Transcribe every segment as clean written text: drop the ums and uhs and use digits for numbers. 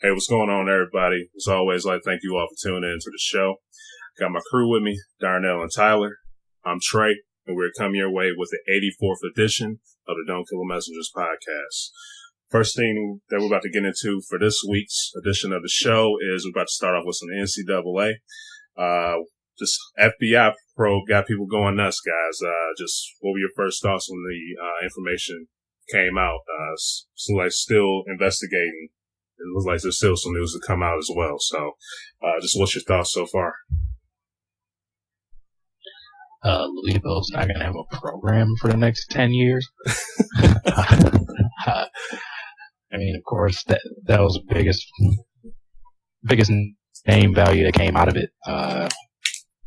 Hey, what's going on, everybody? As always, I'd like to thank you all for tuning in to the show. Got my crew with me, Darnell and Tyler. I'm Trey, and we're coming your way with the 84th edition of the Don't Kill the Messengers podcast. First thing that we're about to get into for this week's edition of the show is we're about to start off with some NCAA. Just FBI probe got people going nuts, guys. Just what were your first thoughts when the information came out? So like still investigating. It looks like there's still some news to come out as well. So, just what's your thoughts so far? Louisville's not going to have a program for the next 10 years. I mean, of course, that was the biggest name value that came out of it,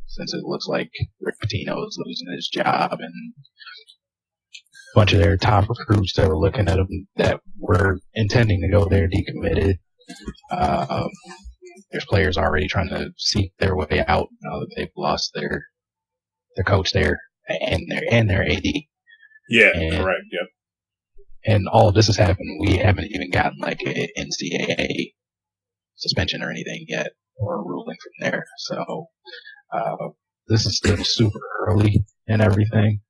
since it looks like Rick Pitino is losing his job and a bunch of their top recruits that were looking at him that were intending to go there decommitted. There's players already trying to seek their way out now that they've lost their coach there and their AD. Yeah, correct. Yep. And all of this has happened. We haven't even gotten like an NCAA suspension or anything yet, or a ruling from there. So this is still super early and everything.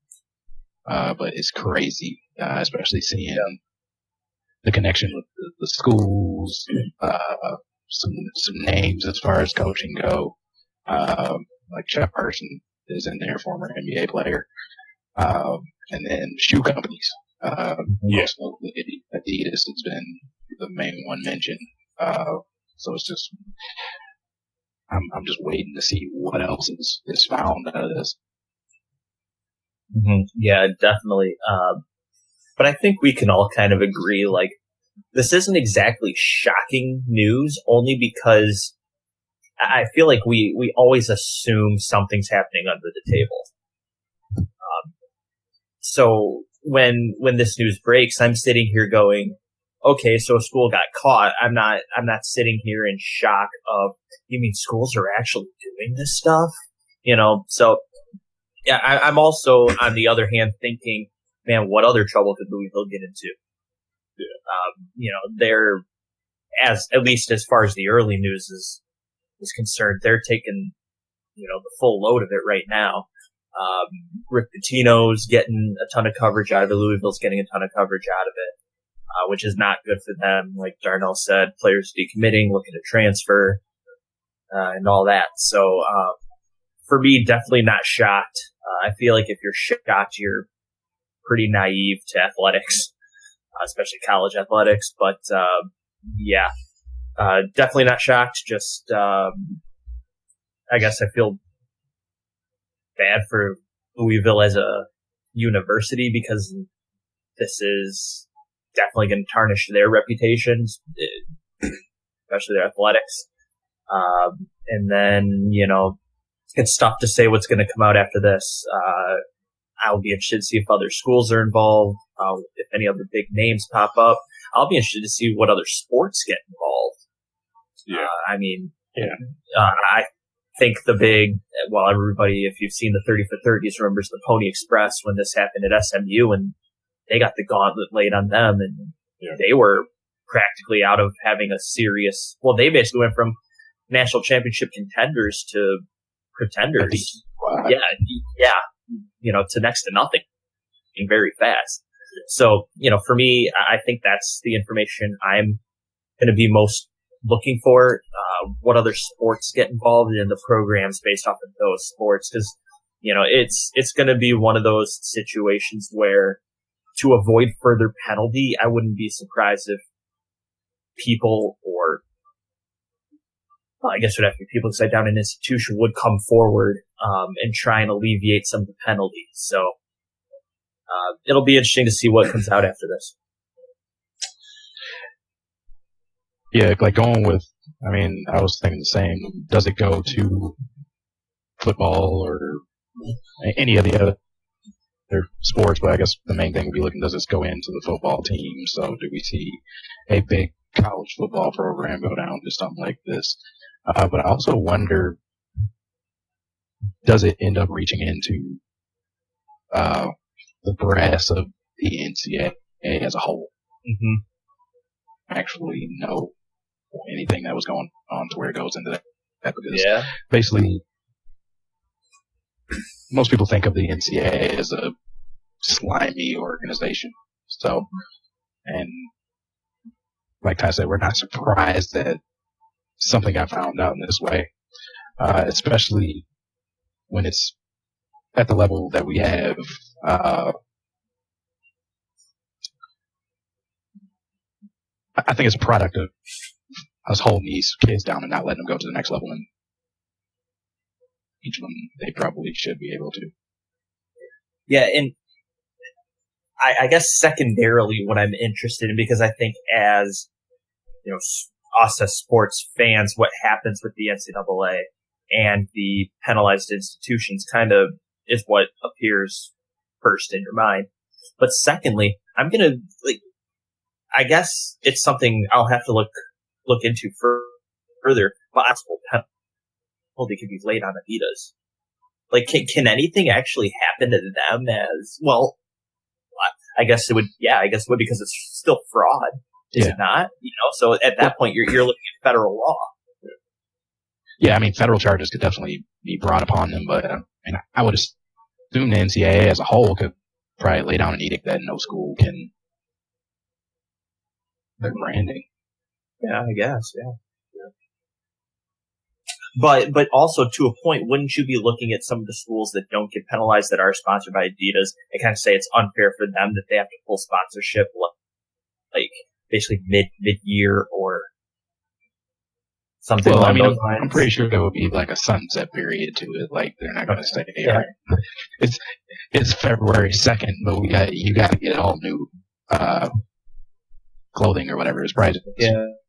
But it's crazy, especially seeing the connection with the schools, some names as far as coaching go. Like Jeff Person is in there, former NBA player. And then shoe companies. Most notably Adidas has been the main one mentioned. So it's just, I'm just waiting to see what else is found out of this. Mm-hmm. Yeah, definitely. But I think we can all kind of agree, like, this isn't exactly shocking news, only because I feel like we always assume something's happening under the table. So when this news breaks, I'm sitting here going, okay, so a school got caught. I'm not sitting here in shock of, you mean schools are actually doing this stuff? So yeah, I'm also, on the other hand, thinking, man, what other trouble could Louisville get into? Yeah. They're, at least as far as the early news is concerned, they're taking, the full load of it right now. Rick Pitino's getting a ton of coverage out of it. Louisville's getting a ton of coverage out of it, which is not good for them. Like Darnell said, players decommitting, looking to transfer, and all that. So, for me, definitely not shocked. I feel like if you're shocked, you're pretty naive to athletics, especially college athletics. But yeah, definitely not shocked. Just, I guess I feel bad for Louisville as a university because this is definitely going to tarnish their reputations, especially their athletics. And then, it's tough to say what's going to come out after this. I'll be interested to see if other schools are involved, if any other big names pop up. I'll be interested to see what other sports get involved. Yeah. I think everybody, if you've seen the 30 for 30s, remembers the Pony Express when this happened at SMU, and they got the gauntlet laid on them, and they were practically out of having a serious. Well, they basically went from national championship contenders to pretenders. Wow. Yeah, to next to nothing, being very fast. So, for me, I think that's the information I'm going to be most looking for. What other sports get involved in the programs based off of those sports? Because, it's going to be one of those situations where, to avoid further penalty, I wouldn't be surprised if people I guess it would have to be people inside down an institution would come forward and try and alleviate some of the penalties. So it'll be interesting to see what comes out after this. Yeah, like going with, I was thinking the same. Does it go to football or any of the other sports? But I guess the main thing would be looking, does this go into the football team? So do we see a big college football program go down to something like this? But I also wonder, does it end up reaching into the brass of the NCAA as a whole? Mm-hmm. Actually, no. anything that was going on to where it goes into that. Because basically, most people think of the NCAA as a slimy organization. So, and like Ty said, we're not surprised that something got found out in this way, especially when it's at the level that we have. I think it's a product of us holding these kids down and not letting them go to the next level, and each one they probably should be able to. Yeah, and I guess secondarily what I'm interested in, because I think as, you know, us as sports fans, what happens with the NCAA and the penalized institutions kind of is what appears first in your mind. But secondly, I'm going to, like, I guess it's something I'll have to look into further. Possible penalty could be laid on Adidas. Like, can anything actually happen to them as, well, I guess it would, because it's still fraud. Is it not? You know, so at that point, you're looking at federal law. Yeah, I mean, federal charges could definitely be brought upon them, but I would assume the NCAA as a whole could probably lay down an edict that no school can their branding. Yeah, I guess, yeah. But also to a point, wouldn't you be looking at some of the schools that don't get penalized that are sponsored by Adidas and kind of say it's unfair for them that they have to pull sponsorship like basically mid-year or something along those lines? I'm pretty sure there would be like a sunset period to it. Like they're not going to say, it's February 2nd, but you got to get all new clothing or whatever is priced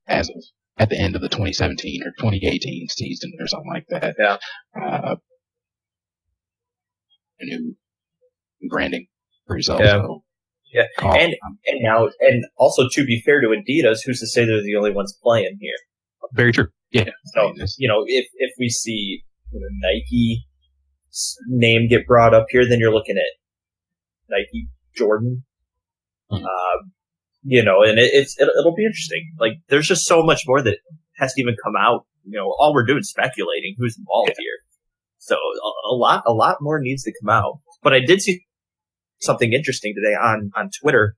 as of at the end of the 2017 or 2018 season or something like that. Yeah. New branding for yourself. Yeah. So and also to be fair to Adidas, who's to say they're the only ones playing here? Very true. Yeah. So, you know, if we see Nike name get brought up here, then you're looking at Nike, Jordan, you know, and it'll be interesting. Like, there's just so much more that has to even come out. You know, all we're doing is speculating who's involved here. So a lot more needs to come out. But I did see something interesting today on Twitter.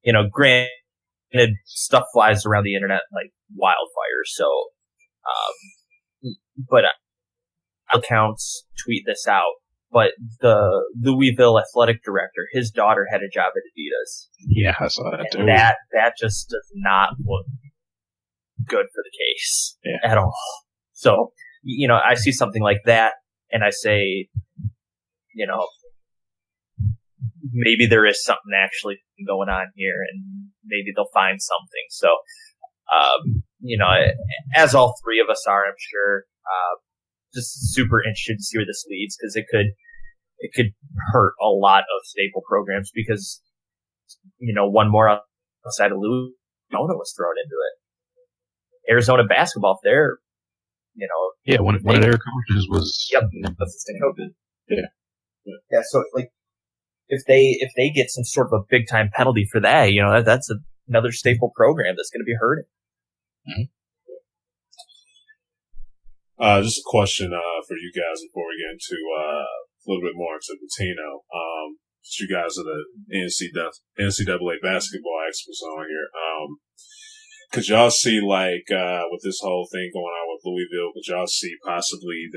You know, granted, stuff flies around the internet like wildfire. So, but accounts tweet this out. But the Louisville athletic director, his daughter had a job at Adidas. Yeah, I saw that too. That just does not look good for the case at all. So, you know, I see something like that and I say, you know, maybe there is something actually going on here and maybe they'll find something. So, you know, as all three of us are, I'm sure, just super interested to see where this leads because it could hurt a lot of staple programs because, you know, one more outside of Louisville was thrown into it. Arizona basketball, there, you know. Yeah, one of their coaches was. Yep, assistant coaches. Yeah. So like, if they get some sort of a big time penalty for that, you know, that's another staple program that's going to be hurting. Mm-hmm. Just a question for you guys before we get into a little bit more into Pitino. You guys are the NCAA basketball experts on here. Could y'all see with this whole thing going on with Louisville? Could y'all see possibly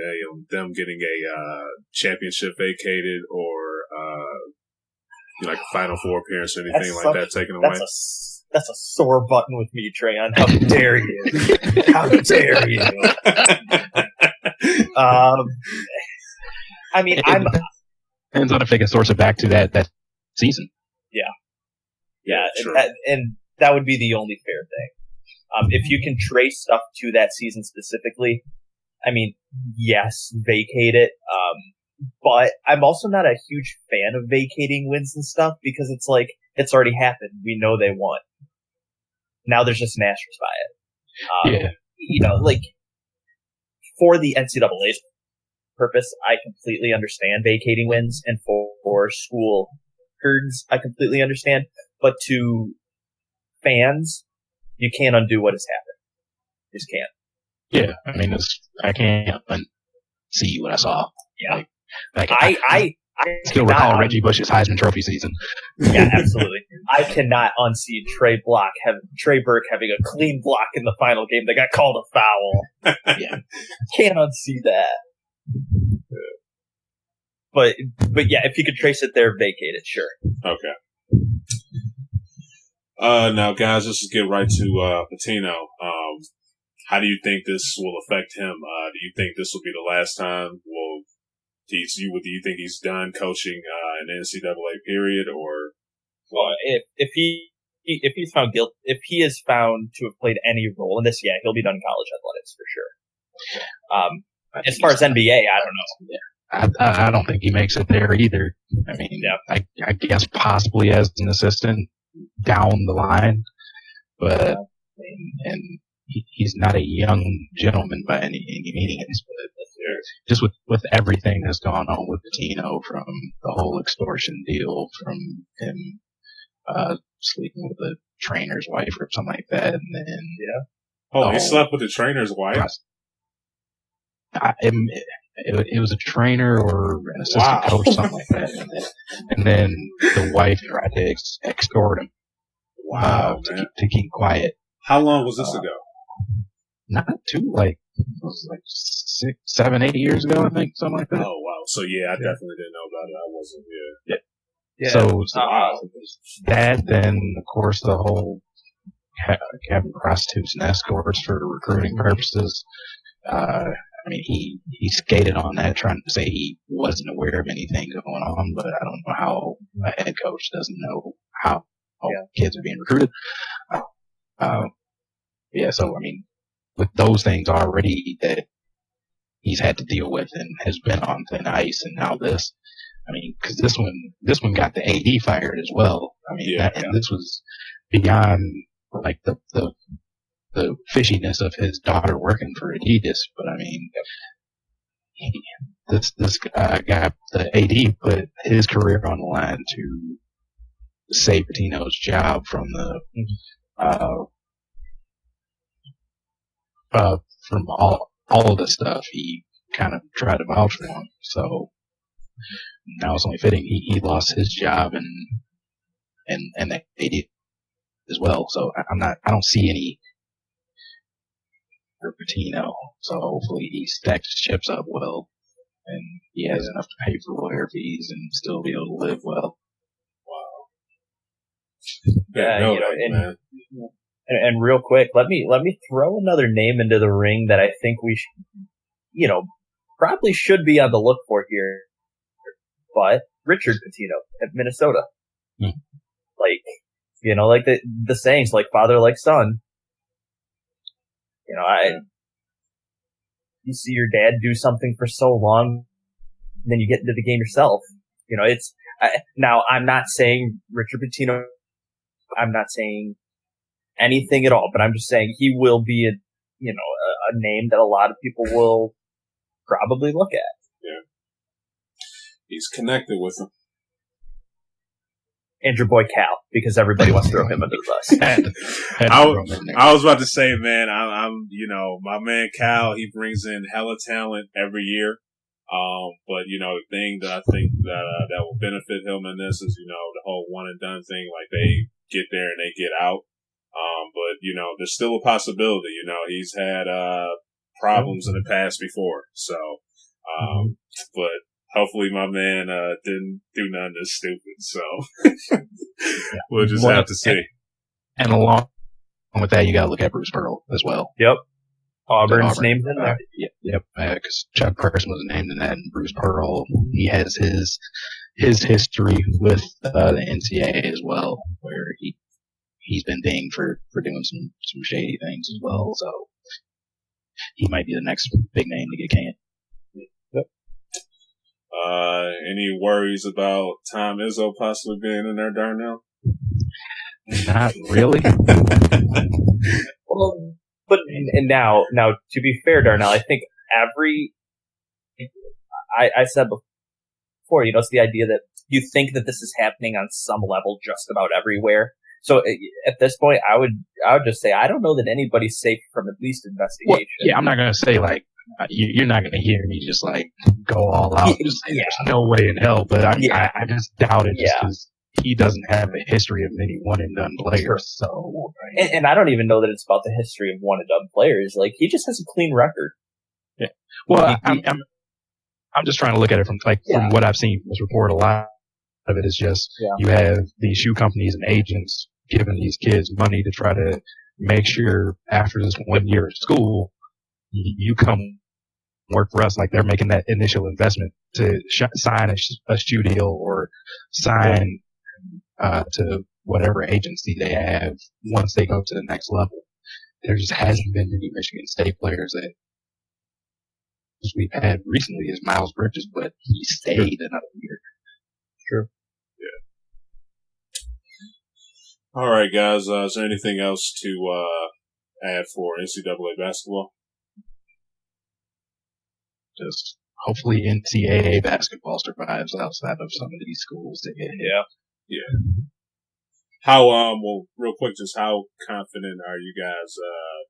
them getting a championship vacated or like a Final Four appearance or anything like that taken away? That's a sore button with me, Trayon. How dare you? How dare you? I mean, depends on if they can source it back to that season. Yeah, and that would be the only fair thing. If you can trace stuff to that season specifically, I mean, yes, vacate it. But I'm also not a huge fan of vacating wins and stuff because it's like it's already happened. We know they won. Now there's just an asterisk by it. You know, like for the NCAA's purpose, I completely understand vacating wins, and for school records, I completely understand. But to fans You can't undo what has happened. You just can't. Yeah, I mean, I can't unsee what I saw. Yeah. I still recall Reggie Bush's Heisman Trophy season. Yeah, absolutely. I cannot unsee Trey Burke having a clean block in the final game that got called a foul. Yeah. Can't unsee that. But yeah, if you could trace it there, vacate it, sure. Okay. Now, guys, let's just get right to Pitino. How do you think this will affect him? Do you think this will be the last time? Do you think he's done coaching in the NCAA period, or well, if he's found guilty, if he is found to have played any role in this, yeah, he'll be done in college athletics for sure. As far as NBA, I don't know. Yeah. I don't think he makes it there either. I mean, yeah. I guess possibly as an assistant down the line, but and he's not a young gentleman by any means, but just with everything that's gone on with Pitino, from the whole extortion deal, from him sleeping with the trainer's wife or something like that, and then he slept with the trainer's wife. It was a trainer or an assistant coach, something like that, and then the wife tried to extort him. Wow, to keep quiet. How long was this ago? Not too, it was 6, 7, 8 years ago, I think, something like that. Oh, wow. So, I definitely didn't know about it. I wasn't, Yeah. So that, then, of course, the whole having prostitutes and escorts for recruiting purposes. I mean, he skated on that, trying to say he wasn't aware of anything going on, but I don't know how a head coach doesn't know how kids are being recruited. So, I mean, with those things already that he's had to deal with and has been on thin ice, and now this, I mean, because this one got the AD fired as well. I mean, and this was beyond the fishiness of his daughter working for Adidas, but I mean, this guy, the AD, put his career on the line to save Pitino's job from from all of the stuff. He kind of tried to vouch for him, so now it's only fitting he lost his job and the AD as well. So I don't see any for Pitino. So hopefully he stacks his chips up well, and he has enough to pay for lawyer fees and still be able to live well. Wow. And real quick, let me throw another name into the ring that I think we probably should be on the look for here. But Richard Pitino at Minnesota. Like the sayings, like father, like son. You see your dad do something for so long, then you get into the game yourself. Now I'm not saying Richard Pitino, I'm not saying anything at all, but I'm just saying he will be a name that a lot of people will probably look at. Yeah. He's connected with him. And your boy Cal, because everybody wants to throw him under the bus. I was about to say, man, I'm my man Cal, he brings in hella talent every year. But the thing that I think that will benefit him in this is, the whole one and done thing. Like, they get there and they get out. But there's still a possibility. He's had problems in the past before. So, but hopefully my man didn't do nothing that's stupid. So we'll just have to see. And along with that, you got to look at Bruce Pearl as well. Yep. Auburn's named in there. Yep. Because Chuck Person was named in that, and Bruce Pearl, he has his history with the NCAA as well, where he's been dinged for doing some shady things as well. So he might be the next big name to get canned. Yep. Any worries about Tom Izzo possibly being in there, Darnell? Not really. Well, but and now to be fair, Darnell, I think I said before, it's the idea that you think that this is happening on some level just about everywhere. So at this point, I would just say I don't know that anybody's safe from at least investigation. Well, yeah, I'm not gonna say like you're not gonna hear me just like go all out. Just say, there's no way in hell, but I just doubt it just because he doesn't have a history of many one and done players. Sure. So, and I don't even know that it's about the history of one and done players. Like he just has a clean record. Yeah. Well, I'm just trying to look at it from from what I've seen from this report. A lot of it is just you have these shoe companies and agents giving these kids money to try to make sure after this 1 year of school, you come work for us. Like they're making that initial investment to sign a shoe deal or sign to whatever agency they have once they go to the next level. There just hasn't been any Michigan State players that we've had recently is Miles Bridges, but he stayed another year. Sure. Yeah. All right, guys. Is there anything else to add for NCAA basketball? Just hopefully NCAA basketball survives outside of some of these schools that get hit. Yeah. How well, real quick, just how confident are you guys?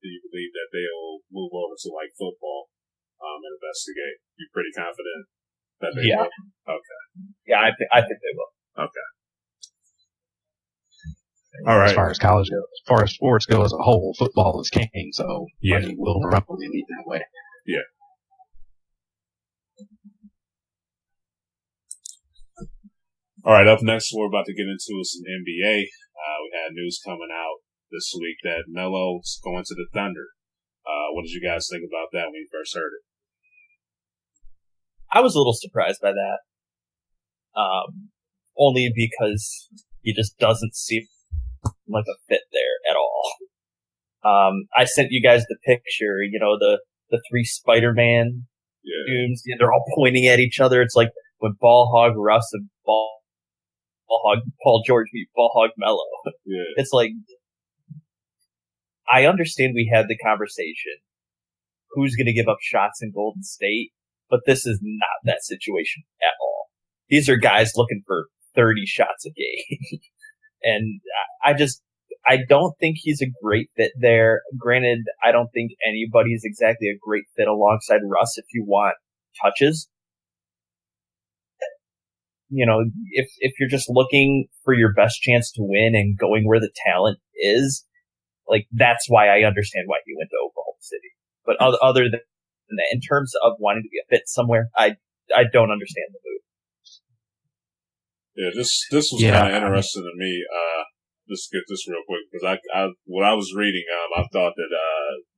Do you believe that they'll move over to like football and investigate? You pretty confident that they will? Okay. Yeah, I think they will. Okay. All right. As far as college goes, as far as sports go as a whole, football is king, so money will probably lead that way. Yeah. All right, up next, we're about to get into some NBA. We had news coming out this week that Melo's going to the Thunder. What did you guys think about that when you first heard it? I was a little surprised by that. Only because he just doesn't seem like a fit there at all. I sent you guys the picture, the three Spider-Man dudes. Yeah, they're all pointing at each other. It's like when Ball Hog Russ and Ball Hog Paul George meet Ball Hog Melo. Yeah. It's like, I understand we had the conversation. Who's going to give up shots in Golden State? But this is not that situation at all. These are guys looking for 30 shots a game. And I don't think he's a great fit there. Granted, I don't think anybody's exactly a great fit alongside Russ if you want touches. If you're just looking for your best chance to win and going where the talent is, like that's why I understand why he went to Oklahoma City. But other than that, in terms of wanting to be a fit somewhere, I don't understand the move. Yeah, this was kind of interesting to me. Let's get this real quick because what I was reading, I thought that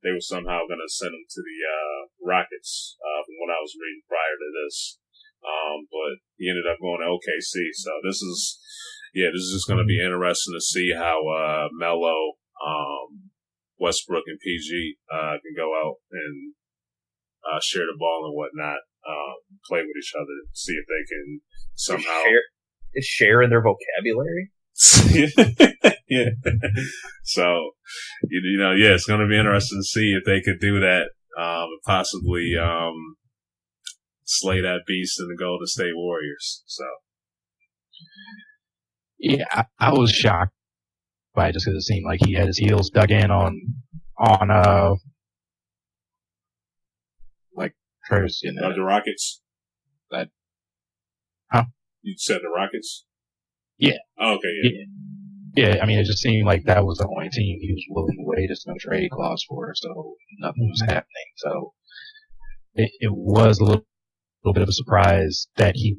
they were somehow going to send him to the Rockets from what I was reading prior to this. But he ended up going to OKC. So this is just going to be interesting to see how Melo, Westbrook, and PG can go out and share the ball and whatnot, play with each other, see if they can somehow share in their vocabulary. Yeah. So it's going to be interesting to see if they could do that, and possibly slay that beast in the Golden State Warriors. So, yeah, I was shocked by it just because it seemed like he had his heels dug in on like Curtis, the Rockets. You said the Rockets? Yeah. Oh, okay. Yeah. I mean, it just seemed like that was the only team he was willing to wait a no trade clause for, so nothing was happening. So it was a little bit of a surprise that he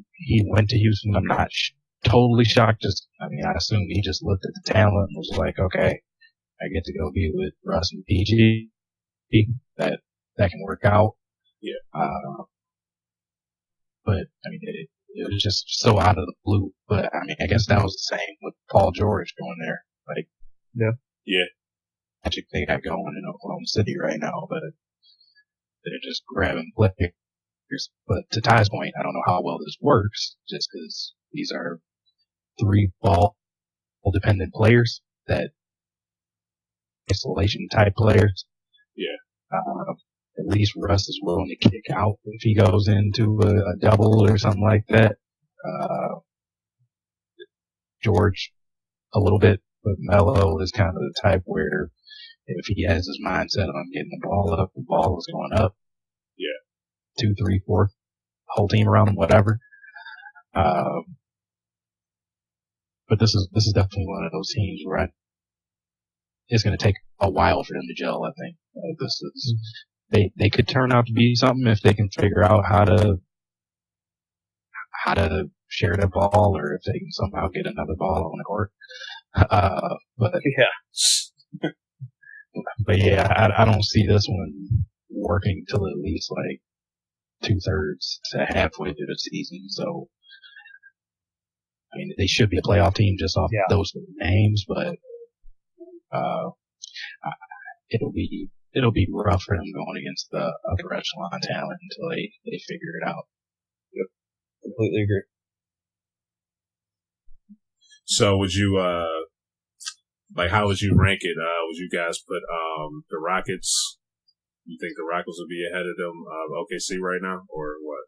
went to Houston. I'm not totally shocked. I assume he just looked at the talent and was like, okay, I get to go be with Russ and PG. That can work out. Yeah. But it was just so out of the blue. But I guess that was the same with Paul George going there. Like, yeah, magic they got going in Oklahoma City right now, but they're just grabbing players. But to Ty's point, I don't know how well this works, just because these are 3 ball dependent players, that isolation type players. Yeah. At least Russ is willing to kick out if he goes into a double or something like that. George, a little bit But Melo is kind of the type where if he has his mindset on getting the ball up, the ball is going up. Yeah. 2, 3, 4, whole team around him, whatever. But this is definitely one of those teams where it's going to take a while for them to gel. I think this is they could turn out to be something if they can figure out how to share that ball, or if they can somehow get another ball on the court. But yeah, I don't see this one working till at least like 2/3 to halfway through the season. So, I mean, they should be a playoff team just off those names, but it'll be rough for them going against the upper echelon talent until they figure it out. Yep, completely agree. So would you how would you rank it? Would you guys put the Rockets? You think the Rockets would be ahead of them OKC right now, or what?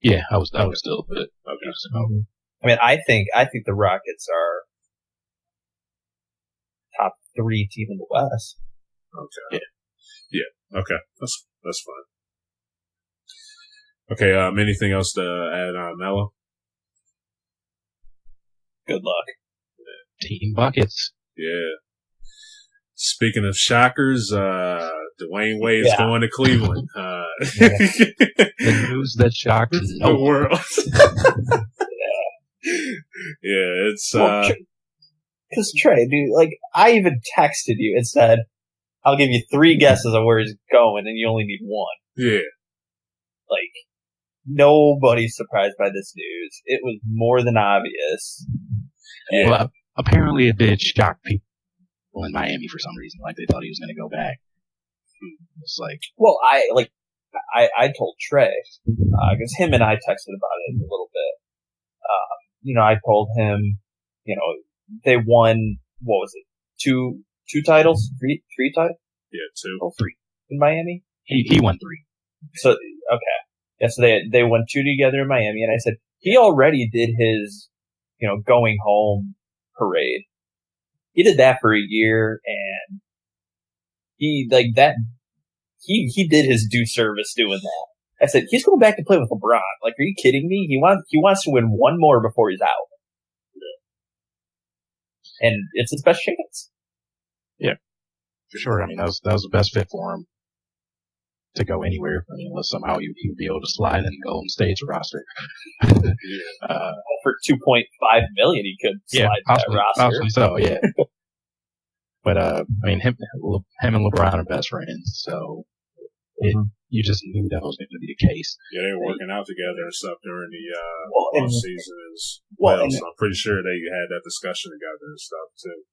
Yeah, I would still put it. Okay. So. I mean, I think the Rockets are top 3 team in the West. Okay. Yeah. Okay. That's fine. Okay. Anything else to add on Melo? Good luck. Team buckets. Yeah. Speaking of shockers, Dwayne Wade is going to Cleveland. The news that shocked the world. Yeah, it's because Trey, dude, like I even texted you and said, "I'll give you 3 guesses on where he's going, and you only need 1." Yeah, like nobody's surprised by this news. It was more than obvious. Yeah. Well, apparently it did shock people in Miami for some reason. Like they thought he was going to go back. It's like, well, I told Trey because him and I texted about it a little bit. I told him, they won. What was it? Two titles? Three titles? Yeah, 2. Oh, 3 in Miami. He won 3. So okay, yeah. So they won 2 together in Miami, and I said he already did his, going home parade. He did that for a year, and he he did his due service doing that. I said, he's going back to play with LeBron. Like, are you kidding me? He wants to win 1 more before he's out. Yeah. And it's his best chance. Yeah, for sure. I mean, that was the best fit for him to go anywhere. I mean, unless somehow he would be able to slide in Golden State's roster. For $2.5 million, he could slide that roster. Possibly so, yeah. But, I mean, him and LeBron are best friends, so you just knew that was going to be the case. Yeah, they were working out together and stuff during the off season as well. So I'm pretty sure they had that discussion together and stuff too.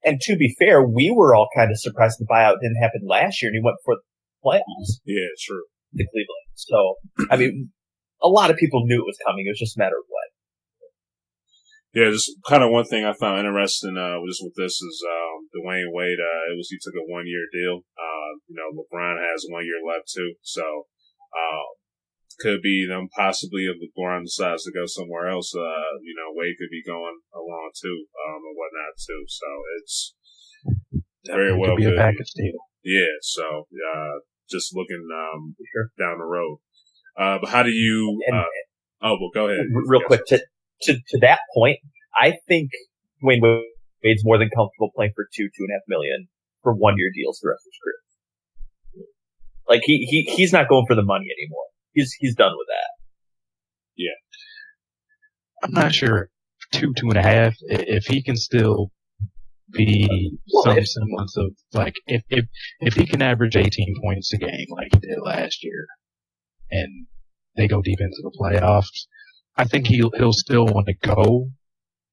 And to be fair, we were all kind of surprised the buyout didn't happen last year, and he went for the playoffs. Yeah, true. To Cleveland. So, I mean, a lot of people knew it was coming. It was just a matter of when. Yeah, just kind of one thing I found interesting with this is Dwayne Wade. He took a 1-year deal. LeBron has 1 year left too, so could be them possibly if LeBron decides to go somewhere else. Wade could be going along too, and whatnot too. So it's very well could be good. A package deal. Yeah, so just looking down the road. But how do you? Go ahead. Real quick to that point, I think Dwayne Wade's more than comfortable playing for $2.5 million for 1-year deals the rest of his career. Like he's not going for the money anymore. He's done with that. Yeah, I'm not sure 2.5 if he can still be some semblance of like if he can average 18 points a game like he did last year, and they go deep into the playoffs. I think he'll still want to go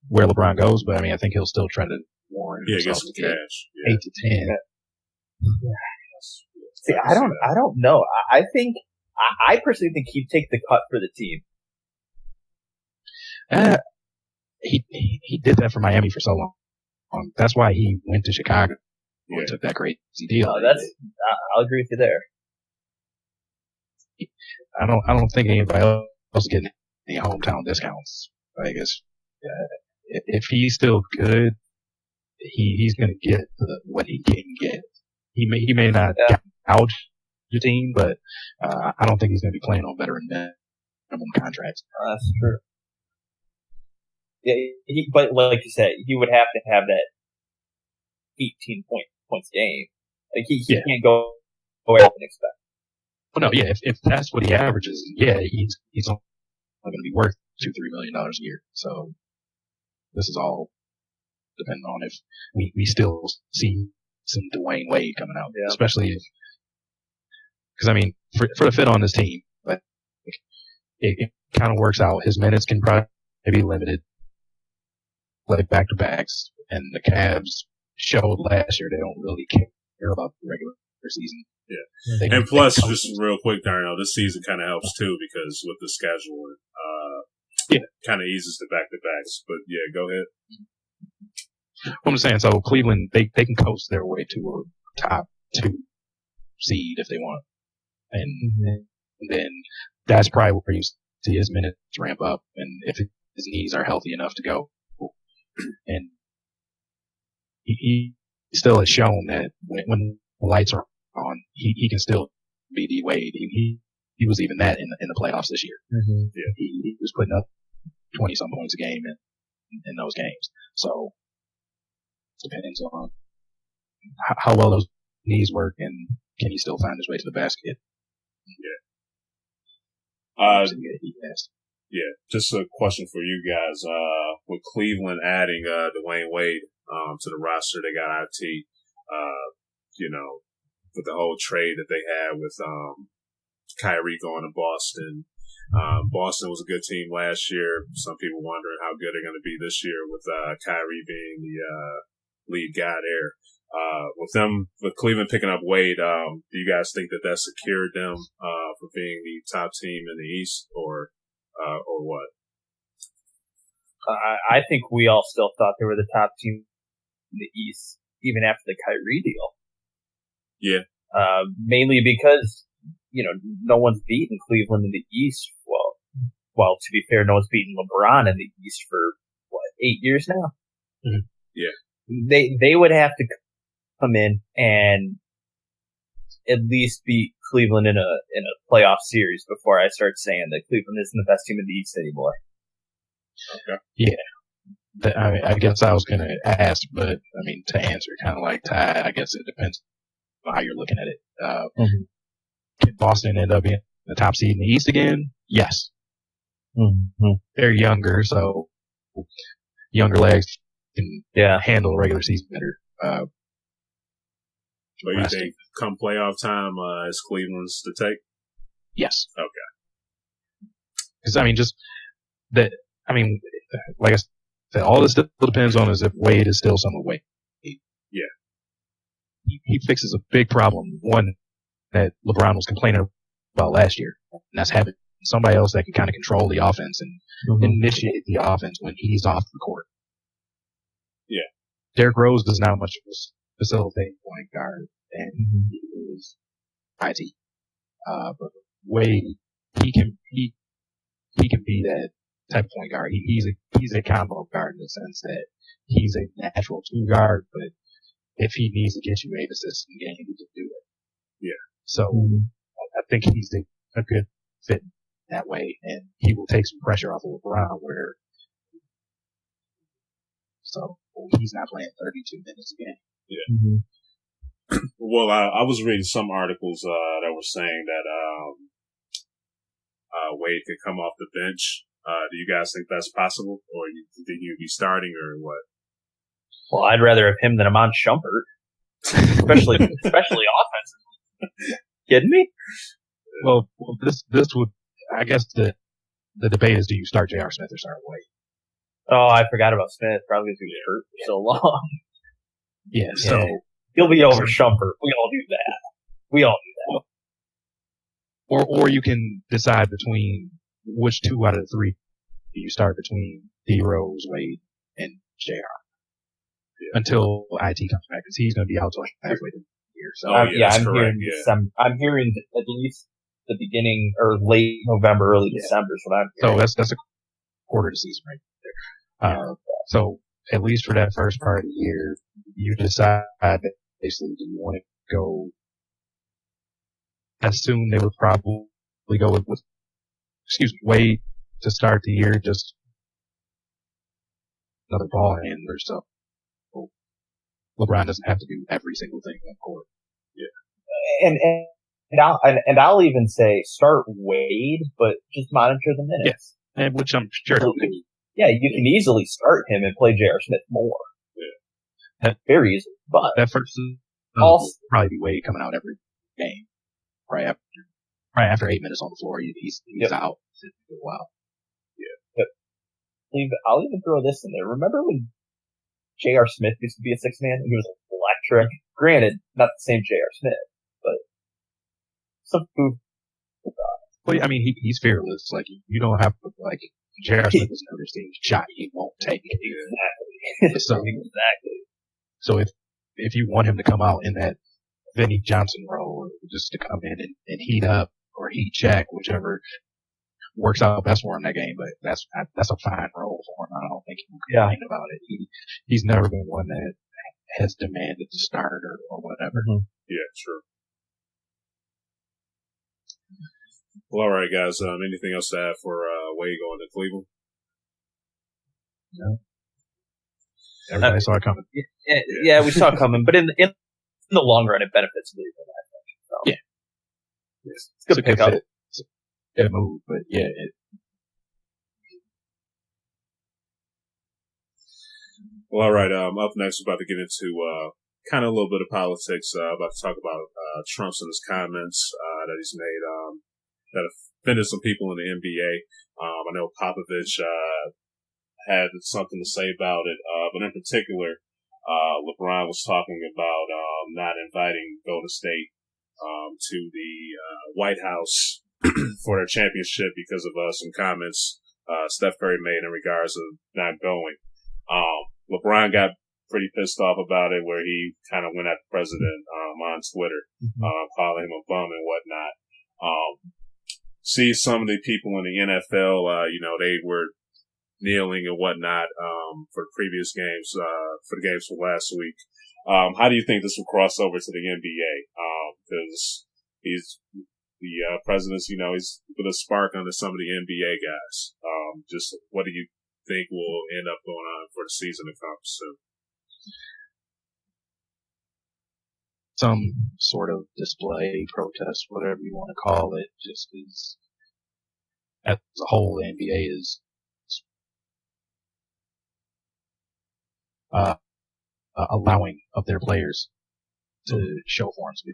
where LeBron goes, but I mean, I think he'll still try to warrant get some cash. 8 to 10. Yeah. See, I don't know. I think I personally think he'd take the cut for the team. He did that for Miami for so long. That's why he went to Chicago and took that crazy deal. I'll agree with you there. I don't think anybody else is getting any hometown discounts. I guess if he's still good, he's going to get what he can get. He may not gouge the team, but I don't think he's going to be playing on veteran minimum contracts. That's true. Yeah, but like you said, he would have to have that 18 points game. Like he can't go away and expect. Well, no, yeah, if that's what he averages, yeah, he's only going to be worth $2-3 million a year. So this is all depending on if we still see some Dwayne Wade coming out, especially if, because I mean, for the fit on this team, but it kind of works out. His minutes can probably be limited, like back to backs, and the Cavs showed last year they don't really care about the regular season. Yeah, and plus, just real quick, Darnell, this season kind of helps too because with the schedule, kind of eases the back to backs. But yeah, go ahead. What I'm saying, so Cleveland, they can coast their way to a top 2 seed if they want, and then that's probably where you see his minutes ramp up, and if his knees are healthy enough to go, and he still has shown that when the lights are on, he can still be D Wade. He was even that in the playoffs this year. Yeah, he was putting up 20 some points a game in those games. So it depends on how well those knees work and can he still find his way to the basket. Yeah, just a question for you guys. With Cleveland adding Dwayne Wade to the roster, they got IT. With the whole trade that they had with Kyrie going to Boston. Boston was a good team last year. Some people wondering how good they're going to be this year with Kyrie being the lead guy there. With Cleveland picking up Wade, do you guys think that secured them for being the top team in the East, or what? I think we all still thought they were the top team in the East, even after the Kyrie deal. Yeah. Mainly because, no one's beaten Cleveland in the East. Well, to be fair, no one's beaten LeBron in the East for, 8 years now? Mm-hmm. Yeah. They would have to come in and at least beat Cleveland in a playoff series before I start saying that Cleveland isn't the best team in the East anymore. Okay. Yeah. I guess I was going to ask, but I mean, to answer kind of like Ty, I guess it depends on how you're looking at it. Can Boston end up being the top seed in the East again? Yes. Mm-hmm. They're younger, so younger legs can handle regular season better. But you think come playoff time, is Cleveland's to take? Yes. Okay. Because like I said, all this still depends on is if Wade is still somewhat Wade. Yeah. He fixes a big problem, one that LeBron was complaining about last year, and that's having somebody else that can kind of control the offense and initiate the offense when he's off the court. Yeah. Derrick Rose is not much of a facilitating point guard, and he is IT. But Wade, he can be that type of point guard. He's a combo guard in the sense that he's a natural 2 guard, but if he needs to get you 8 assists in the game, he can do it. Yeah. So I think he's a good fit that way, and he will take some pressure off of LeBron so he's not playing 32 minutes a game. Yeah. Mm-hmm. Well, I was reading some articles that were saying that Wade could come off the bench. Do you guys think that's possible, or do you think he would be starting, or what? Well, I'd rather have him than Amon Shumpert, especially offensively. Kidding me? Well, this would, I guess the debate is, do you start J.R. Smith or start Wade? Oh, I forgot about Smith. Probably because he was hurt for so long. Yeah, so he'll be over Shumpert. We all do that. Or you can decide between which 2 out of the 3 do you start between D Rose, Wade, and JR until IT comes back, because he's going to be out till halfway through the year. So I'm hearing at least the beginning or late November, early December. So that's a quarter of the season right there. So at least for that first part of the year, you decide that basically do you want to go. I assume they would probably go with Wade to start the year, just another ball handler. So LeBron doesn't have to do every single thing on court. Yeah. And I'll even say start Wade, but just monitor the minutes. Yes, and which I'm sure he'll do. Yeah, you can easily start him and play J.R. Smith more. Yeah. Very easily. But that first will probably be Wade coming out every game. Right after 8 minutes on the floor, he's out for a while. Yeah. But I'll even throw this in there. Remember when J.R. Smith used to be a six-man? He was electric. Granted, not the same J.R. Smith, but some food. Well, I mean, he's fearless. Like, you don't have to, like, J.R. Smith is another team shot he won't take. Exactly. So, exactly. So if you want him to come out in that Vinnie Johnson role, or just to come in and heat up or heat check, whichever works out best for him that game, but that's a fine role for him. I don't think he can complain about it. He's never been one that has demanded to start or whatever. Mm-hmm. Yeah, sure. Well, all right, guys. Anything else to add for Wade going to Cleveland? No. Everybody saw it coming. Yeah, we saw it coming, but in the long run, it benefits Cleveland, I think. So. Yeah. It's a good pickup. It's a good move, but yeah. Well, all right. Up next, we're about to get into kind of a little bit of politics. About to talk about Trump's and his comments that he's made that offended some people in the NBA. I know Popovich had something to say about it, but in particular, LeBron was talking about not inviting Golden State to the White House for their championship because of some comments Steph Curry made in regards of not going. LeBron got pretty pissed off about it, where he kind of went at the president on Twitter, calling him a bum and whatnot. See some of the people in the NFL, they were kneeling and whatnot for the previous games, for the games from last week. How do you think this will cross over to the NBA? Because he's the president's, he's put a spark under some of the NBA guys. Just what do you think will end up going on for the season to come soon? Some sort of display, protest, whatever you want to call it, just as a whole, the NBA is allowing of their players to show forms of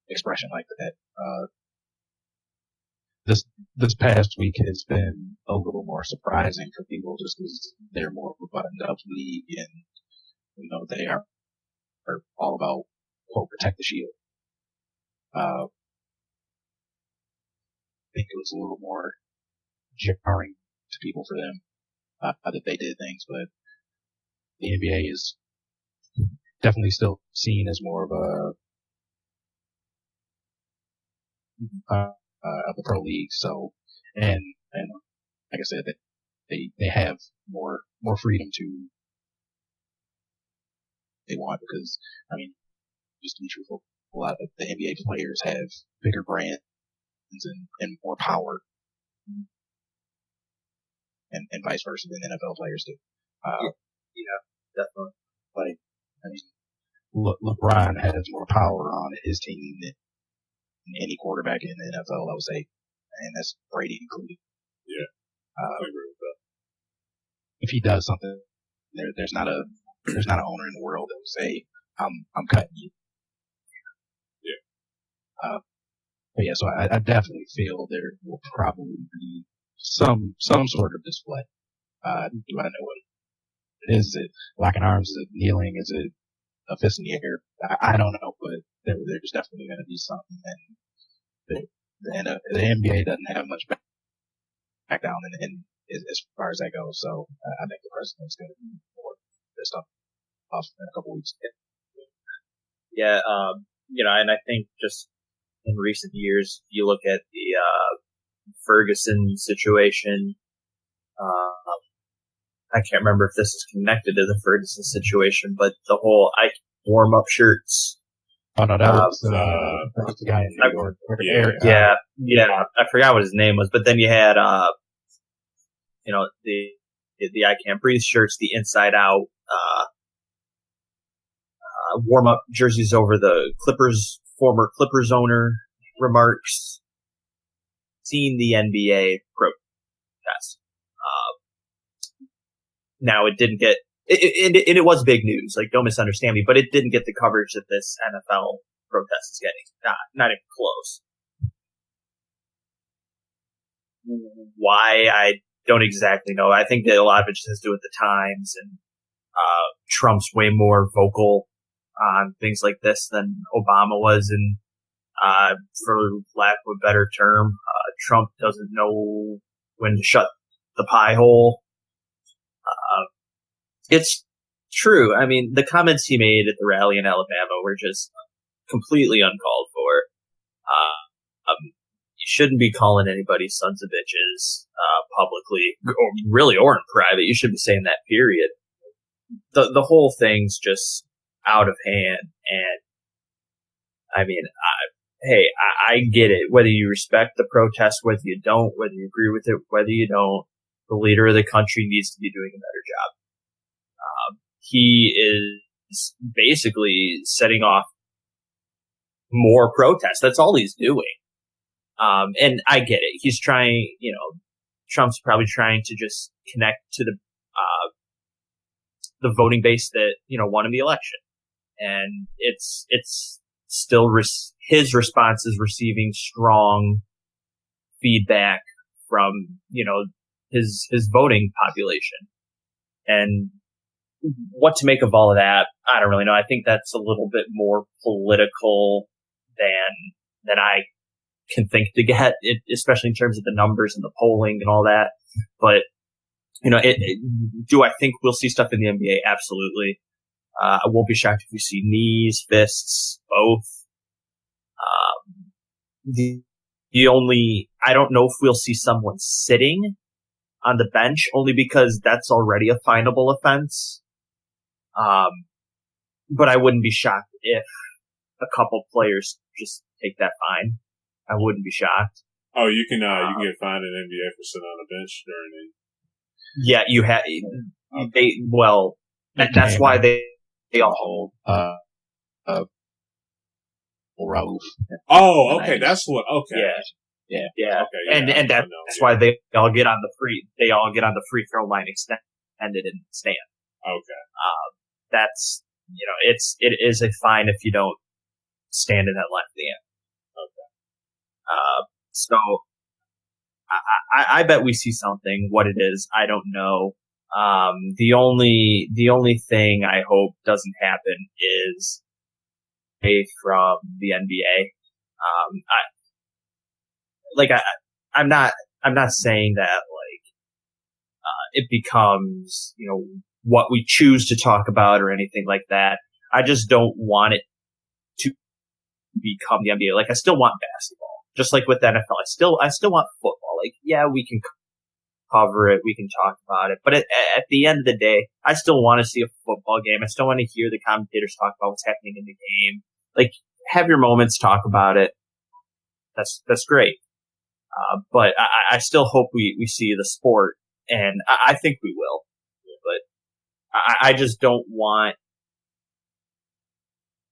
expression like that. This past week has been a little more surprising for people just because they're more of a buttoned up league and, they are all about, quote, protect the shield. I think it was a little more jarring to people for them, that they did things, but the NBA is definitely still seen as more of a pro league. So, and like I said, they have more freedom to they want, because, I mean, just to be truthful, a lot of the NBA players have bigger brands and more power, and vice versa than NFL players do. Yeah, definitely. Like, I mean, LeBron has more power on his team than any quarterback in the NFL, I would say, and that's Brady included. Yeah, I agree with that. If he does something, there's not an owner in the world that would say, I'm cutting you. Yeah. But yeah, so I definitely feel there will probably be some sort of display. Do I know what it is? Is it locking arms? Is it kneeling? Is it a fist in the air? I don't know, but there's definitely going to be something. And the NBA doesn't have much back down in as far as that goes. So I think the president's going to be more pissed off in a couple weeks. Yeah, and I think just in recent years, you look at the Ferguson situation. I can't remember if this is connected to the Ferguson situation, but the whole warm-up shirts. Oh no, that was the guy in New York. Yeah. I forgot what his name was, but then you had, the I Can't Breathe shirts, the Inside Out, warm-up jerseys over the former Clippers owner remarks. Seen the NBA protest. Now it didn't get, it was big news. Like, don't misunderstand me, but it didn't get the coverage that this NFL protest is getting. Not even close. Why? I don't exactly know. I think that a lot of it just has to do with the times, and Trump's way more vocal on things like this than Obama was, and for lack of a better term, Trump doesn't know when to shut the pie hole. It's true. I mean, the comments he made at the rally in Alabama were just completely uncalled for. You shouldn't be calling anybody sons of bitches publicly, or in private. You shouldn't be saying that, period. The whole thing's just out of hand. And I mean, I get it. Whether you respect the protest, whether you don't, whether you agree with it, whether you don't, the leader of the country needs to be doing a better job. He is basically setting off more protests. That's all he's doing. And I get it. He's trying, Trump's probably trying to just connect to the voting base that, won him the election. And it's still his response is receiving strong feedback from, his voting population. And what to make of all of that, I don't really know. I think that's a little bit more political than I can think to get, especially in terms of the numbers and the polling and all that. But, do I think we'll see stuff in the NBA? Absolutely. I won't be shocked if we see knees, fists, both. I don't know if we'll see someone sitting on the bench, only because that's already a finable offense. But I wouldn't be shocked if a couple players just take that fine. I wouldn't be shocked. Oh, you can get fined in the NBA for sitting on the bench during the. Yeah, you have. Okay. That's why they all hold. Rauf. Oh, okay, that's what. Okay. Yeah. Okay, yeah, and that's why they all get on the free throw line extended and stand. Okay. That's it is a fine if you don't stand in that line at the end. So I bet we see something. What it is, I don't know. The only thing I hope doesn't happen is from the NBA. I'm not saying that it becomes, what we choose to talk about or anything like that. I just don't want it to become the NBA. I still want basketball. Just like with the NFL, I still want football. We can cover it, we can talk about it, but at the end of the day, I still want to see a football game. I still want to hear the commentators talk about what's happening in the game. Have your moments, talk about it. That's great. But I still hope we see the sport, and I think we will. But I just don't want,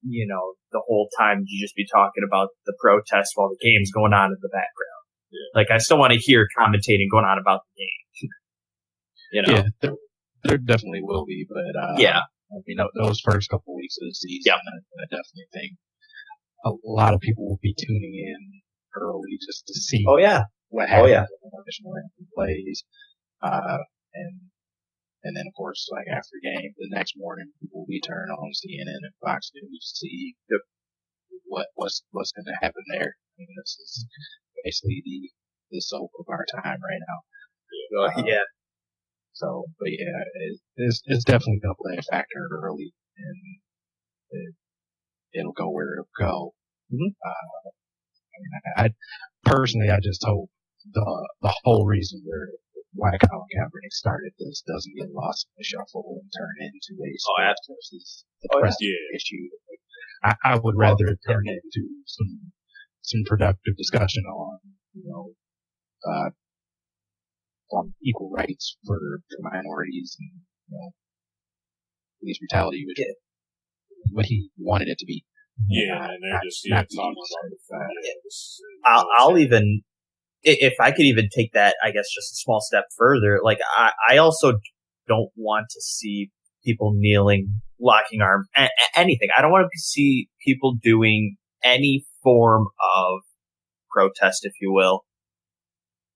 the whole time you just be talking about the protests while the game's going on in the background. Yeah. I still want to hear commentating going on about the game. Yeah, there definitely will be, but those first couple weeks of the season, I definitely think a lot of people will be tuning in early just to see what happens when the national anthem plays, and then of course after game the next morning people will be turning on CNN and Fox News to see what's going to happen there. I mean, this is basically the soap of our time right now. So, but it's definitely going to play a factor early, and it'll go where it'll go. Mm-hmm. I just hope the whole reason we're why Colin Kaepernick started this doesn't get lost in the shuffle and turn into a sports versus the pressing issue. I would rather turn it into some productive discussion on, on equal rights for minorities and, police brutality, which what he wanted it to be. Yeah, and they're just talking about the facts. I'll even, if I could even take that, I guess, just a small step further, like, I also don't want to see people kneeling, locking arms, anything. I don't want to see people doing any form of protest, if you will,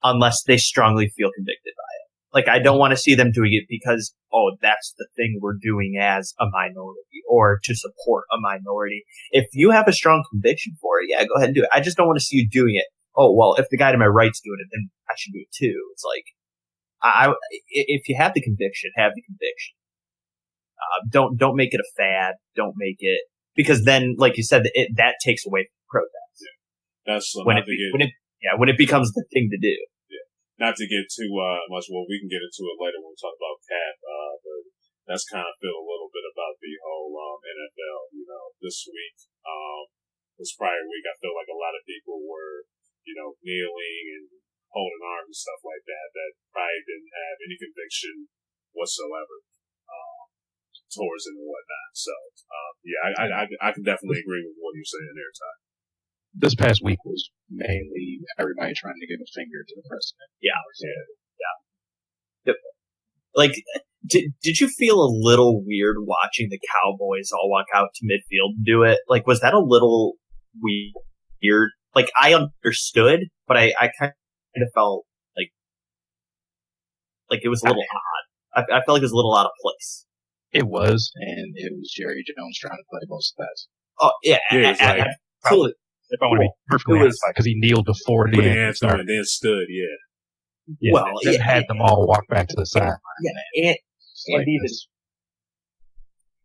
unless they strongly feel convicted by it. Like, I don't want to see them doing it because, that's the thing we're doing as a minority or to support a minority. If you have a strong conviction for it, go ahead and do it. I just don't want to see you doing it. Oh, well, if the guy to my right's doing it, then I should do it too. It's like, if you have the conviction, have the conviction. Don't make it a fad. Don't make it, because then, like you said, that takes away from protest. Yeah. That's when it becomes the thing to do. Not to get too much, well, we can get into it later when we talk about Cap, but that's kind of feel a little bit about the whole NFL. This week was probably a week I feel like a lot of people were, kneeling and holding arms and stuff like that probably didn't have any conviction whatsoever towards it and whatnot. So, I can definitely agree with what you're saying there, Ty. This past week was mainly everybody trying to give a finger to the president. Yeah. Like, did you feel a little weird watching the Cowboys all walk out to midfield and do it? Like, was that a little weird? Like, I understood, but I kind of felt like it was a little odd. I felt like it was a little out of place. It was, and it was Jerry Jones trying to play both sides. Oh, yeah. Absolutely. If I want to be perfectly honest, because he kneeled before the anthem and then stood, yeah. Well, had them all walk back to the side. Yeah,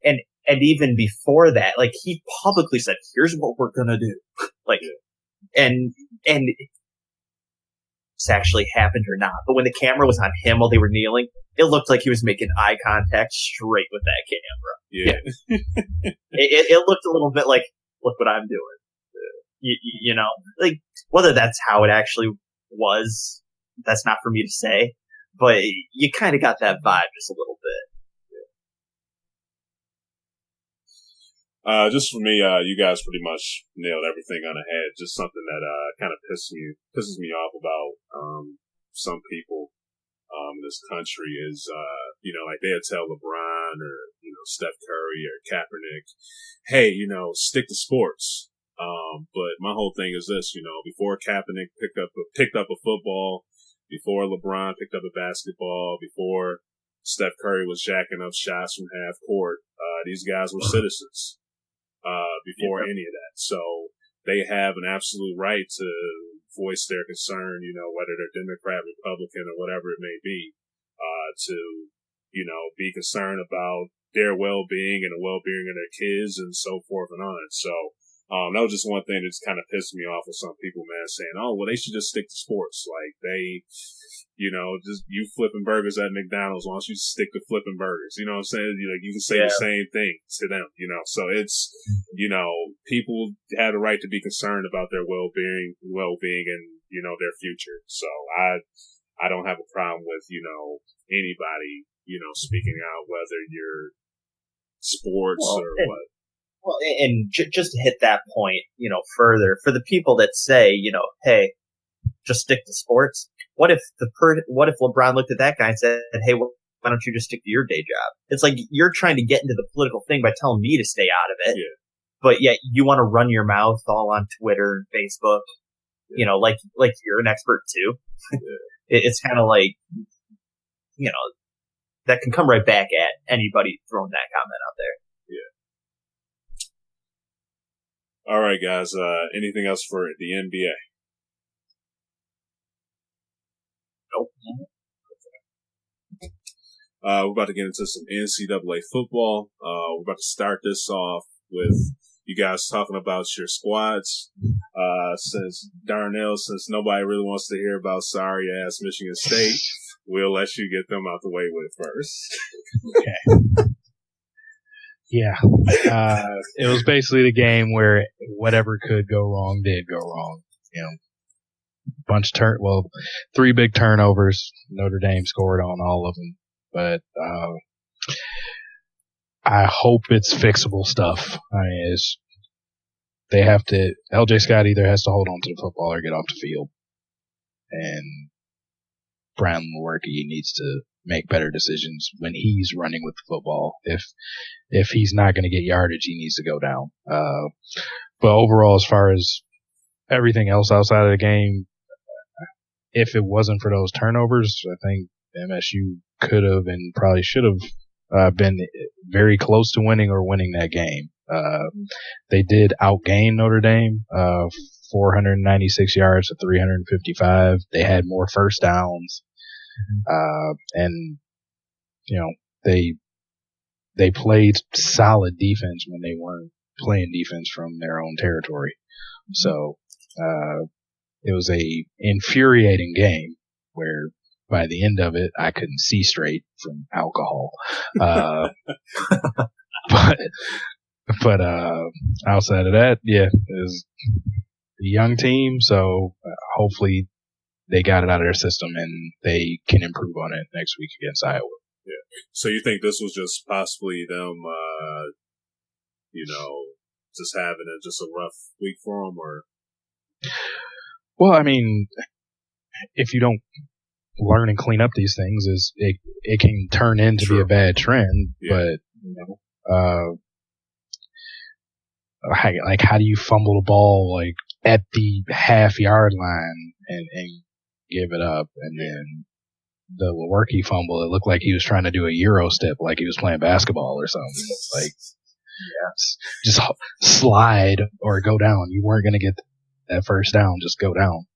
and even before that, like, he publicly said, "Here's what we're gonna do." Like, and it's actually happened or not. But when the camera was on him while they were kneeling, it looked like he was making eye contact straight with that camera. Yeah. It looked a little bit like, "Look what I'm doing." Like, whether that's how it actually was, that's not for me to say, but you kind of got that vibe just a little bit. Just for me, you guys pretty much nailed everything on the head. Just something that, kind of pisses me off about, some people, in this country is, like they'll tell LeBron or, Steph Curry or Kaepernick, hey, stick to sports. But my whole thing is this, before Kaepernick picked up a football, before LeBron picked up a basketball, before Steph Curry was jacking up shots from half court, these guys were citizens, before any of that. So they have an absolute right to voice their concern, whether they're Democrat, Republican, or whatever it may be, to, be concerned about their well-being and the well-being of their kids and so forth and on. So, that was just one thing that's kind of pissed me off with some people, man, saying, "Oh, well, they should just stick to sports." Like, they, just you flipping burgers at McDonald's, why don't you stick to flipping burgers? You know what I'm saying? You can say the same thing to them, So it's, people have the right to be concerned about their well-being and, their future. So I don't have a problem with, anybody, speaking out, whether you're sports or what. Well, and just to hit that point, further, for the people that say, hey, just stick to sports. What if LeBron looked at that guy and said, hey, why don't you just stick to your day job? It's like, you're trying to get into the political thing by telling me to stay out of it. Yeah. But yet you want to run your mouth all on Twitter and Facebook, like you're an expert too. Yeah. It's kind of like, that can come right back at anybody throwing that comment out there. All right, guys. Anything else for the NBA? Nope. We're about to get into some NCAA football. We're about to start this off with you guys talking about your squads. Since nobody really wants to hear about sorry ass Michigan State, We'll let you get them out the way with first. Okay. Yeah. It was basically the game where whatever could go wrong did go wrong. You know, three big turnovers. Notre Dame scored on all of them, but I hope it's fixable stuff. I mean, LJ Scott either has to hold on to the football or get off the field, and Brian Lewerke needs to make better decisions when he's running with the football. If he's not going to get yardage, he needs to go down. But overall, as far as everything else outside of the game, if it wasn't for those turnovers, I think MSU could have and probably should have been very close to winning or winning that game. They did outgain Notre Dame, 496 yards to 355. They had more first downs. And, you know, they played solid defense when they weren't playing defense from their own territory. So, it was a infuriating game where by the end of it, I couldn't see straight from alcohol. But outside of that, yeah, it was a young team. So hopefully they got it out of their system and they can improve on it next week against Iowa. Yeah. So you think this was just possibly them, just having just a rough week for them, or? Well, I mean, if you don't learn and clean up these things, it can turn into be a bad trend. Yeah. But you know, how do you fumble the ball like at the half-yard line and give it up, and then the Lewerke fumble, it looked like he was trying to do a Euro step, like he was playing basketball or something. Like, just slide or go down. You weren't going to get that first down. Just go down.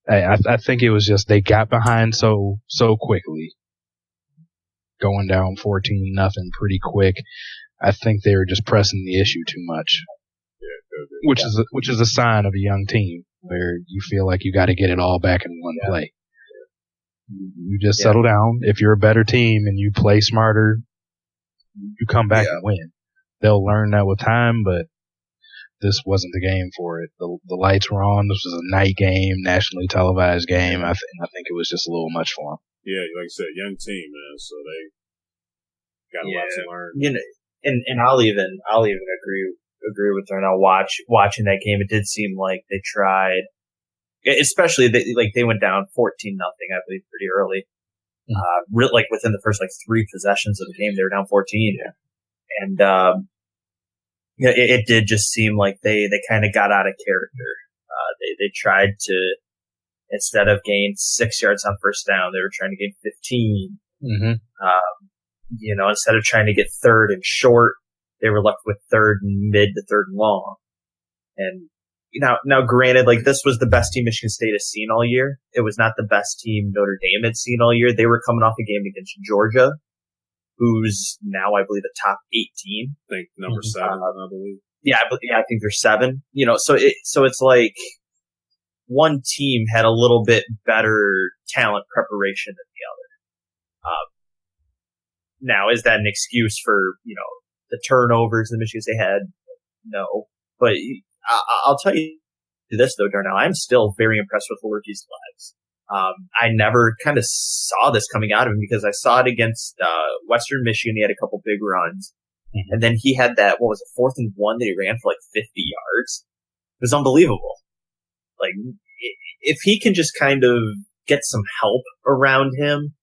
I think it was just they got behind so quickly, going down 14-0 pretty quick. I think they were just pressing the issue too much, which is a sign of a young team where you feel like you got to get it all back in one play. You just settle down. If you're a better team and you play smarter, you come back and win. They'll learn that with time, but this wasn't the game for it. The lights were on. This was a night game, nationally televised game. I think it was just a little much for them. Yeah, like I said, young team, man. So they got a lot to learn. You know, and I'll even agree with Darnell. Watching that game, it did seem like they tried, especially they went down 14-0, I believe, pretty early. Like within the first three possessions of the game, they were down 14. Yeah. And it did just seem like they kind of got out of character. They tried to, instead of gain 6 yards on first down, they were trying to gain 15. Mm-hmm. Instead of trying to get third and short, they were left with third and mid to third and long. And now granted, this was the best team Michigan State has seen all year. It was not the best team Notre Dame had seen all year. They were coming off a game against Georgia, who's now, I believe, a top 8 team. I think number 7, I believe. Yeah, I think they're 7. So it's like one team had a little bit better talent preparation than the other. Now, is that an excuse for, the turnovers that Michigan State had? No. But I'll tell you this, though, Darnell. I'm still very impressed with Lewerke's legs. I never kind of saw this coming out of him because I saw it against Western Michigan. He had a couple big runs. Mm-hmm. And then he had that, 4th and 1 that he ran for 50 yards. It was unbelievable. If he can just kind of get some help around him,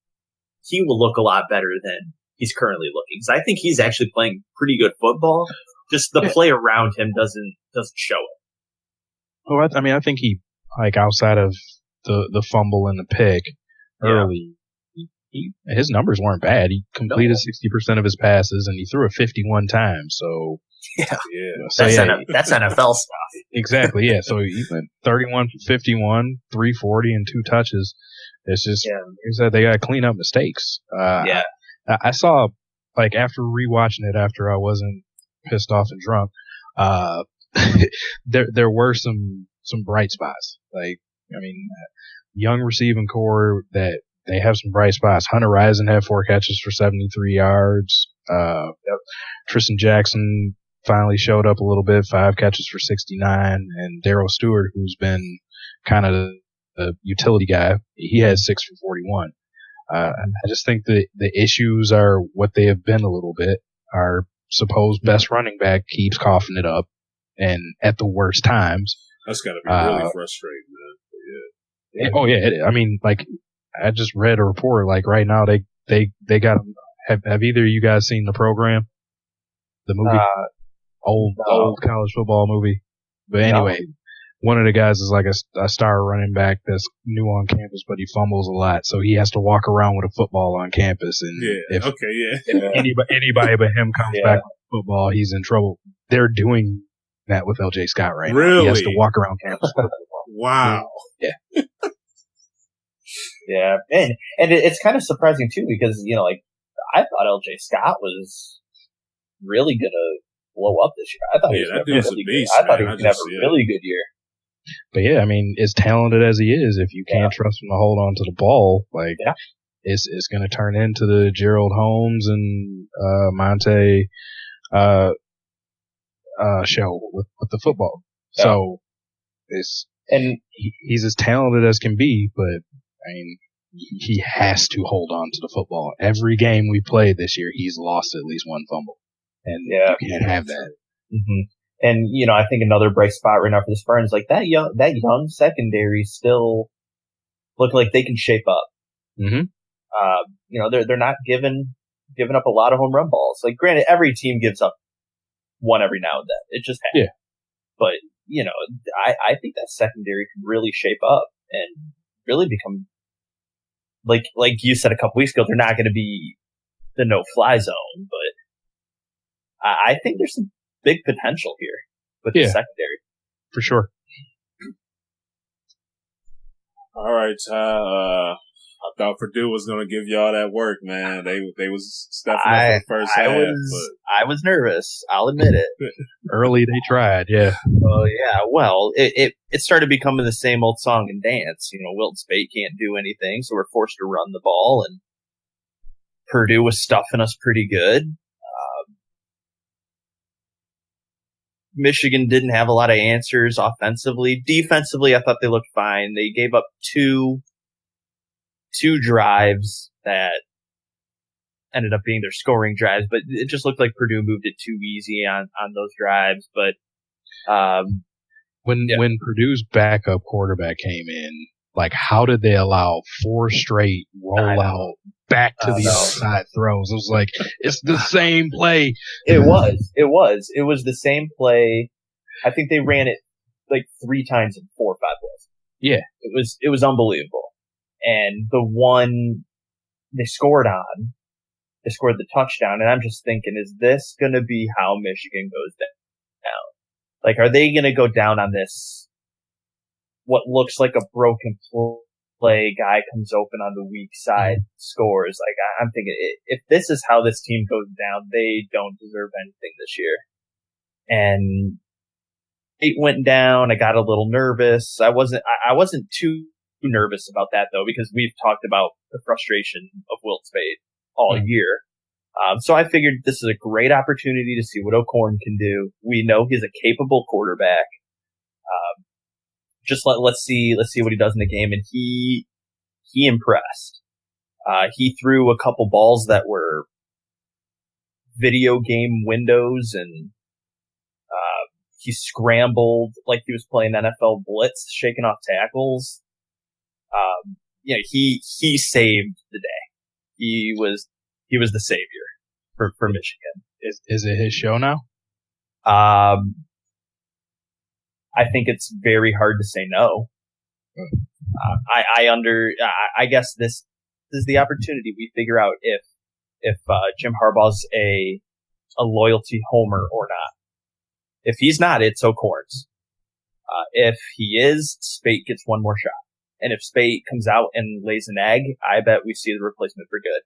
he will look a lot better than he's currently looking. Because I think he's actually playing pretty good football. Just the play around him doesn't show it. Well, I think he, outside of the fumble and the pick early, his numbers weren't bad. He completed 60% of his passes and he threw it 51 times. So that's NFL stuff. Exactly. Yeah. So he went 31 for 51, 340 and 2 touches. It's just, like I said, they got to clean up mistakes. I saw, after rewatching it, after I wasn't pissed off and drunk, there were some bright spots. I mean, young receiving core that they have some bright spots. Hunter Rison had 4 catches for 73 yards. Tristan Jackson finally showed up a little bit, 5 catches for 69. And Darryl Stewart, who's been kind of the utility guy, he had 6 for 41. I just think the issues are what they have been a little bit. Our supposed best running back keeps coughing it up, and at the worst times. That's got to be really frustrating, man. Oh yeah, I mean, like I just read a report. Like right now, they got. Have either of you guys seen The Program? The movie, old college football movie. But anyway, one of the guys is like a star running back that's new on campus, but he fumbles a lot, so he has to walk around with a football on campus. And if anybody but him comes back with football, he's in trouble. They're doing that with LJ Scott right now. He has to walk around campus with a football. Wow. Yeah. Yeah, and it's kind of surprising too because like I thought LJ Scott was really gonna blow up this year. I thought he was gonna really beast, I thought he was gonna have a really good year. But yeah, I mean, as talented as he is, if you can't trust him to hold on to the ball, like it's going to turn into the Gerald Holmes and Monte show with the football. Yeah. So he's as talented as can be, but I mean, he has to hold on to the football. Every game we played this year, he's lost at least one fumble, and you can't have that. Mm-hmm. And, I think another bright spot right now for the Spartans, like that young secondary still look like they can shape up. Mm-hmm. They're not giving up a lot of home run balls. Like, granted, every team gives up one every now and then. It just happens. Yeah. But, I think that secondary can really shape up and really become, like you said a couple weeks ago, they're not going to be the no-fly zone, but I think there's some big potential here with the secondary. For sure. All right, Ty. I thought Purdue was going to give y'all that work, man. They was stepping up for the first half. I was nervous. I'll admit it. Early they tried, yeah. Oh, yeah. Well, it started becoming the same old song and dance. Wilton Speight can't do anything, so we're forced to run the ball, and Purdue was stuffing us pretty good. Michigan didn't have a lot of answers offensively. Defensively, I thought they looked fine. They gave up two drives that ended up being their scoring drives, but it just looked like Purdue moved it too easy on those drives. But when Purdue's backup quarterback came in, like, how did they allow 4 straight rollout back to the outside throws? It was like, it's the same play. It was the same play. I think they ran it like 3 times in 4 or 5 plays. Yeah. It was unbelievable. And the one they scored the touchdown, and I'm just thinking, is this going to be how Michigan goes down? Like, are they going to go down on this, what looks like a broken play, guy comes open on the weak side, scores? Like, I'm thinking, if this is how this team goes down, they don't deserve anything this year. And it went down. I got a little nervous. I wasn't too nervous about that, though, because we've talked about the frustration of Wilt Spade all year. So I figured this is a great opportunity to see what O'Korn can do. We know he's a capable quarterback. Just let's see what he does in the game. And he impressed. He threw a couple balls that were video game windows, and he scrambled like he was playing NFL blitz, shaking off tackles. He saved the day. He was the savior for Michigan. Is it his show now? I think it's very hard to say no. I guess this is the opportunity we figure out if Jim Harbaugh's a loyalty homer or not. If he's not, it's O'Korn's. If he is, Speight gets one more shot. And if Speight comes out and lays an egg, I bet we see the replacement for good.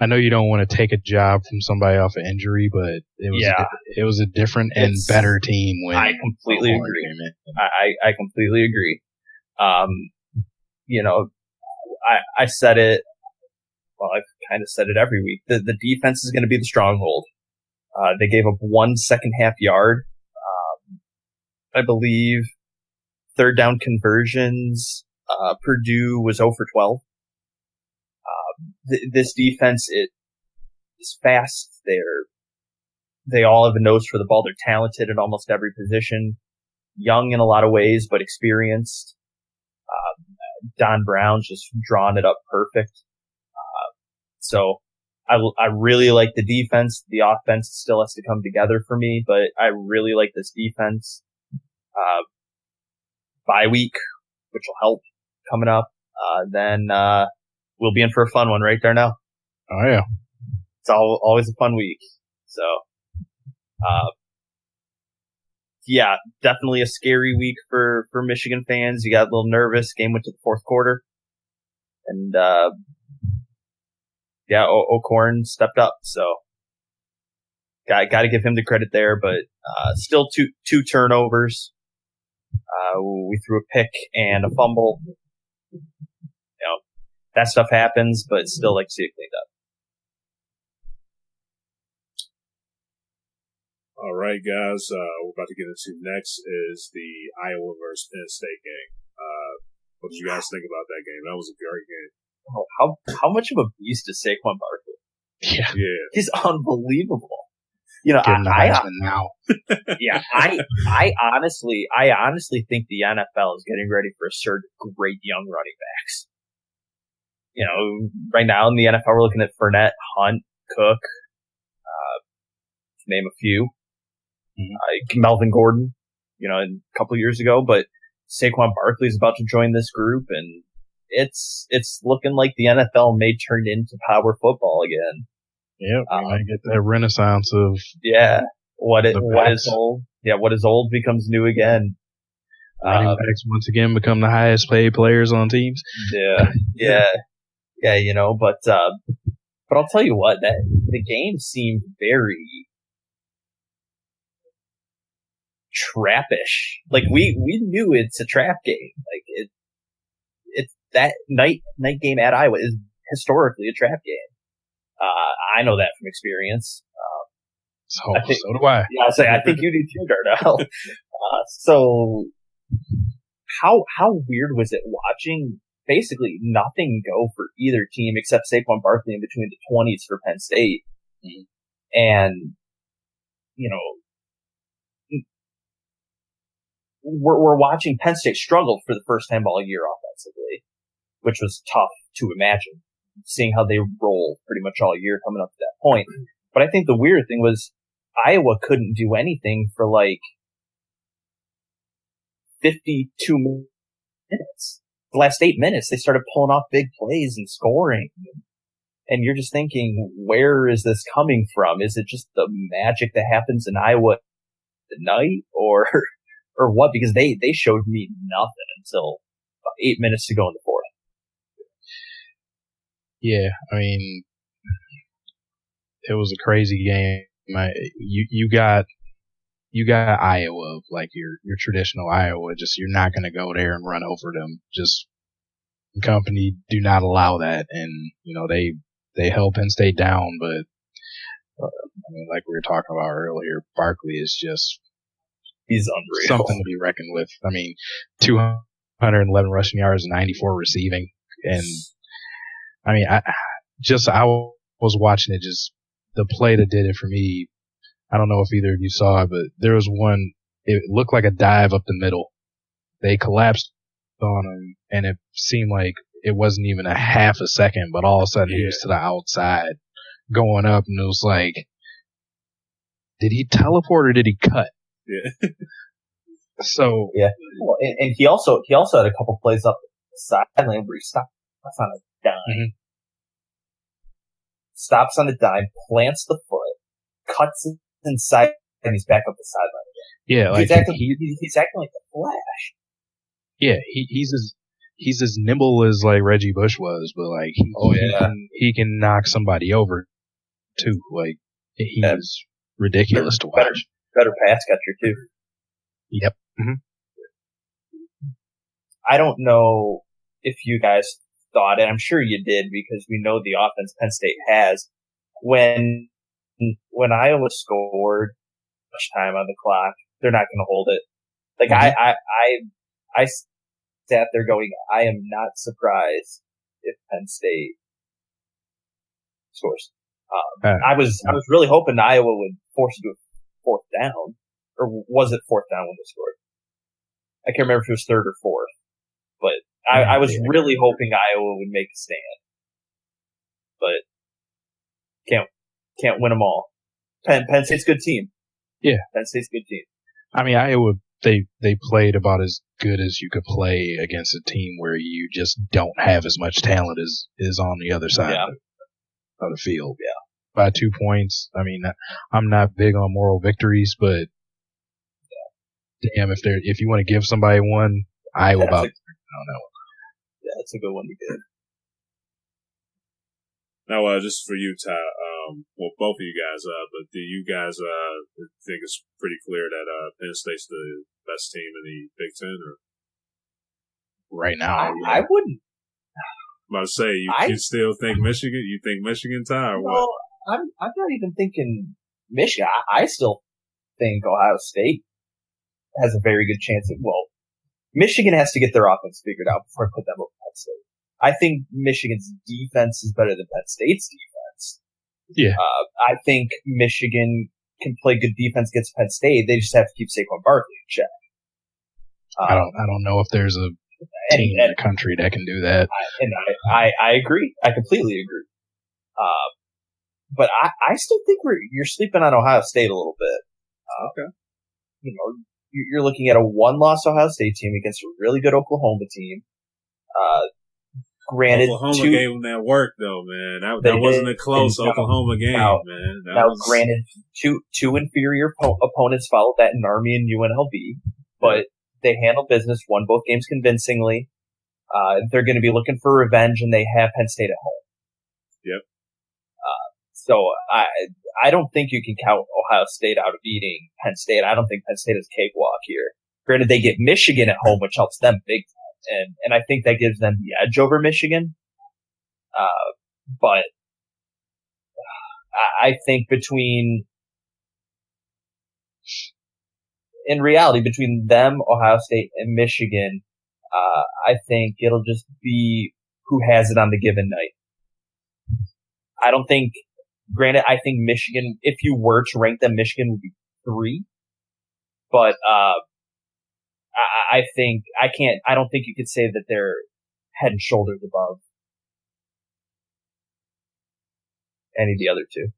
I know you don't want to take a job from somebody off an injury, but it was a different and better team when I completely agree. I completely agree. I said it. Well, I've kind of said it every week. The defense is going to be the stronghold. They gave up 1 second half yard. I believe third down conversions. Purdue was 0 for 12. This defense is fast. They all have a nose for the ball. They're talented at almost every position. Young in a lot of ways, but experienced. Don Brown's just drawing it up perfect. So I really like the defense. The offense still has to come together for me, but I really like this defense. Bye week, which will help coming up. Then we'll be in for a fun one, right, Darnell? Oh yeah. It's always a fun week. So, yeah, definitely a scary week for Michigan fans. You got a little nervous. Game went to the fourth quarter. And, O'Corn stepped up. So, got to give him the credit there, but, still two turnovers. We threw a pick and a fumble. That stuff happens, but still like to see it cleaned up. All right, guys. We're about to get into next is the Iowa versus Penn State game. What did you guys think about that game? That was a great game. Oh, how much of a beast is Saquon Barkley? Yeah. He's unbelievable. Now. Yeah, I honestly think the NFL is getting ready for a surge of great young running backs. Right now in the NFL, we're looking at Fournette, Hunt, Cook, to name a few. Melvin Gordon, a couple years ago, but Saquon Barkley is about to join this group, and it's looking like the NFL may turn into power football again. Yeah, we might get that renaissance of what is old becomes new again. Running backs once again become the highest paid players on teams. Yeah, but I'll tell you what, that the game seemed very trappish. Like we knew it's a trap game. Like it's that night game at Iowa is historically a trap game. I know that from experience. So do I. Yeah, I think you do too, Darnell. So how weird was it watching basically nothing go for either team except Saquon Barkley in between the 20s for Penn State. And, we're watching Penn State struggle for the first time all year offensively, which was tough to imagine, seeing how they roll pretty much all year coming up to that point. But I think the weird thing was Iowa couldn't do anything for like 52 minutes. The last 8 minutes, they started pulling off big plays and scoring. And you're just thinking, where is this coming from? Is it just the magic that happens in Iowa at night or what? Because they showed me nothing until about 8 minutes to go in the fourth. Yeah, I mean, it was a crazy game. You got Iowa, like your traditional Iowa. Just you're not going to go there and run over them. Just company do not allow that, and they held Penn State down. But like we were talking about earlier, Barkley is just he's unreal, something to be reckoned with. I mean, 211 rushing yards and 94 receiving, and I mean, I was watching it. Just the play that did it for me. I don't know if either of you saw it, but there was one, it looked like a dive up the middle. They collapsed on him, and it seemed like it wasn't even a half a second, but all of a sudden he was to the outside going up, and it was like, did he teleport or did he cut? Yeah. So. Yeah. Well, and he also had a couple plays up the sideline where he stops on a dime. Mm-hmm. Stops on a dime, plants the foot, cuts it inside, and he's back up the sideline again. Yeah, like he's acting like the Flash. Yeah, he's as nimble as like Reggie Bush was, but like he can knock somebody over too. Like he's ridiculous to watch. Better pass catcher too. Yep. Mm-hmm. I don't know if you guys thought it. I'm sure you did because we know the offense Penn State has. When Iowa scored much time on the clock, they're not going to hold it. Like I sat there going, I am not surprised if Penn State scores. I was really hoping Iowa would force it to a fourth down, or was it fourth down when they scored? I can't remember if it was third or fourth, but I was really hoping Iowa would make a stand, but can't win them all. Penn State's a good team. Yeah, Penn State's a good team. I mean, Iowa they played about as good as you could play against a team where you just don't have as much talent as is on the other side of the field. Yeah, by 2 points. I mean, I'm not big on moral victories, but damn, if you want to give somebody one, Iowa about. I don't know. Yeah, that's a good one to give. Now, just for you, Ty, well, both of you guys, but do you guys think it's pretty clear that Penn State's the best team in the Big Ten? Or? Right now, I wouldn't. I'm about to say, you still think Michigan? You think Michigan, Ty, or what? I'm not even thinking Michigan. I still think Ohio State has a very good chance of, Michigan has to get their offense figured out before I put them over Penn State. I think Michigan's defense is better than Penn State's defense. Yeah. I think Michigan can play good defense against Penn State. They just have to keep Saquon Barkley in check. I don't know if there's a team in the country that can do that. I agree. I completely agree. But I still think you're sleeping on Ohio State a little bit. Okay. You're looking at a one-loss Ohio State team against a really good Oklahoma team. Granted, Oklahoma gave them that work though, man. That wasn't a close Oklahoma game, man. Granted, two inferior opponents followed that in Army and UNLV, but they handled business, won both games convincingly. They're going to be looking for revenge, and they have Penn State at home. Yep. So I don't think you can count Ohio State out of beating Penn State. I don't think Penn State is a cakewalk here. Granted, they get Michigan at home, which helps them big time, and I think that gives them the edge over Michigan. But I think in reality, between them, Ohio State, and Michigan, I think it'll just be who has it on the given night. I don't think. Granted, I think Michigan, if you were to rank them, Michigan would be 3. But, I don't think you could say that they're head and shoulders above any of the other two.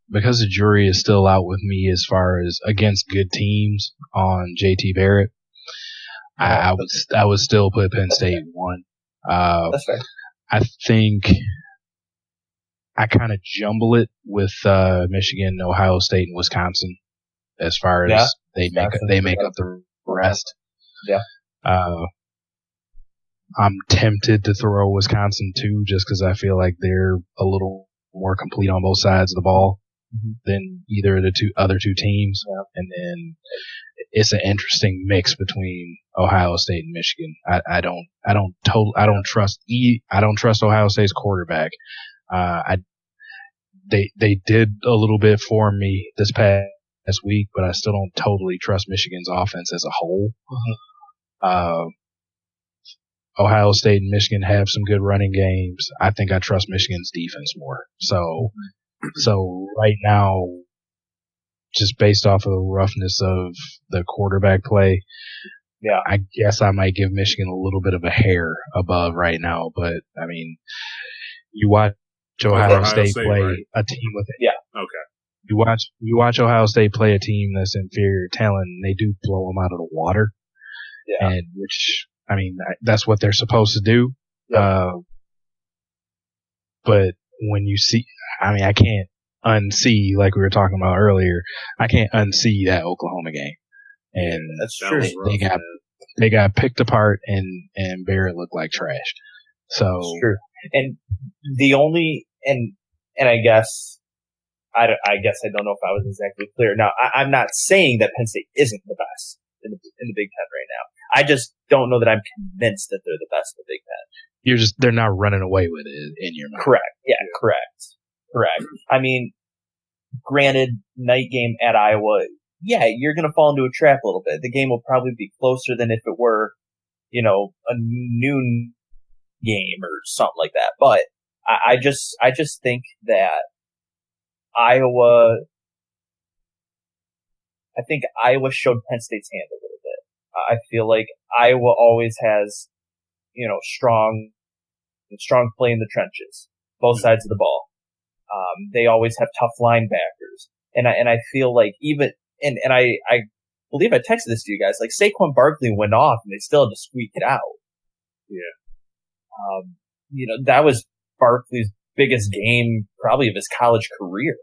Because the jury is still out with me as far as against good teams on JT Barrett, I would still put Penn State 1. That's fair. I think I kind of jumble it with Michigan, Ohio State, and Wisconsin as far as they make up the rest. Yeah. I'm tempted to throw Wisconsin too, just because I feel like they're a little more complete on both sides of the ball than either of the other two teams. Yeah. And then it's an interesting mix between Ohio State and Michigan. I don't trust Ohio State's quarterback. They did a little bit for me this past week, but I still don't totally trust Michigan's offense as a whole. Ohio State and Michigan have some good running games. I think I trust Michigan's defense more. So right now, just based off of the roughness of the quarterback play, I guess I might give Michigan a little bit of a hair above right now. But I mean, you watch Ohio State play a team with it. Yeah. Okay. You watch Ohio State play a team that's inferior talent, and they do blow them out of the water. Yeah. And which, I mean, that's what they're supposed to do. Yeah. But when you see, I mean, I can't unsee, like we were talking about earlier, I can't unsee that Oklahoma game. and that's true. They got picked apart, and Barrett looked like trash. So that's true. And the only and I guess I don't know if I was exactly clear. Now I'm not saying that Penn State isn't the best in the Big Ten right now. I just don't know that I'm convinced that they're the best in the Big Ten. They're not running away with it in your mind. Correct. Yeah, correct. I mean, granted, night game at Iowa, yeah, you're going to fall into a trap a little bit. The game will probably be closer than if it were, a noon game or something like that. But I just think that Iowa showed Penn State's hand a little bit. I feel like Iowa always has, strong play in the trenches, both sides of the ball. They always have tough linebackers. And I feel like even, and I believe I texted this to you guys, like Saquon Barkley went off and they still had to squeak it out. Yeah. That was Barkley's biggest game probably of his college career.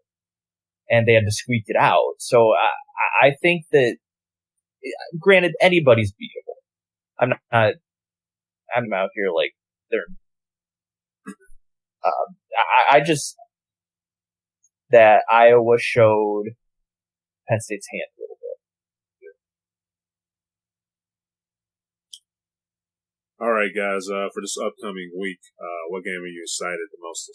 And they had to squeak it out. So I think that, granted, anybody's beatable. I'm out here like they're. I just that Iowa showed Penn State's hand a little bit. All right, guys. For this upcoming week, what game are you excited the most to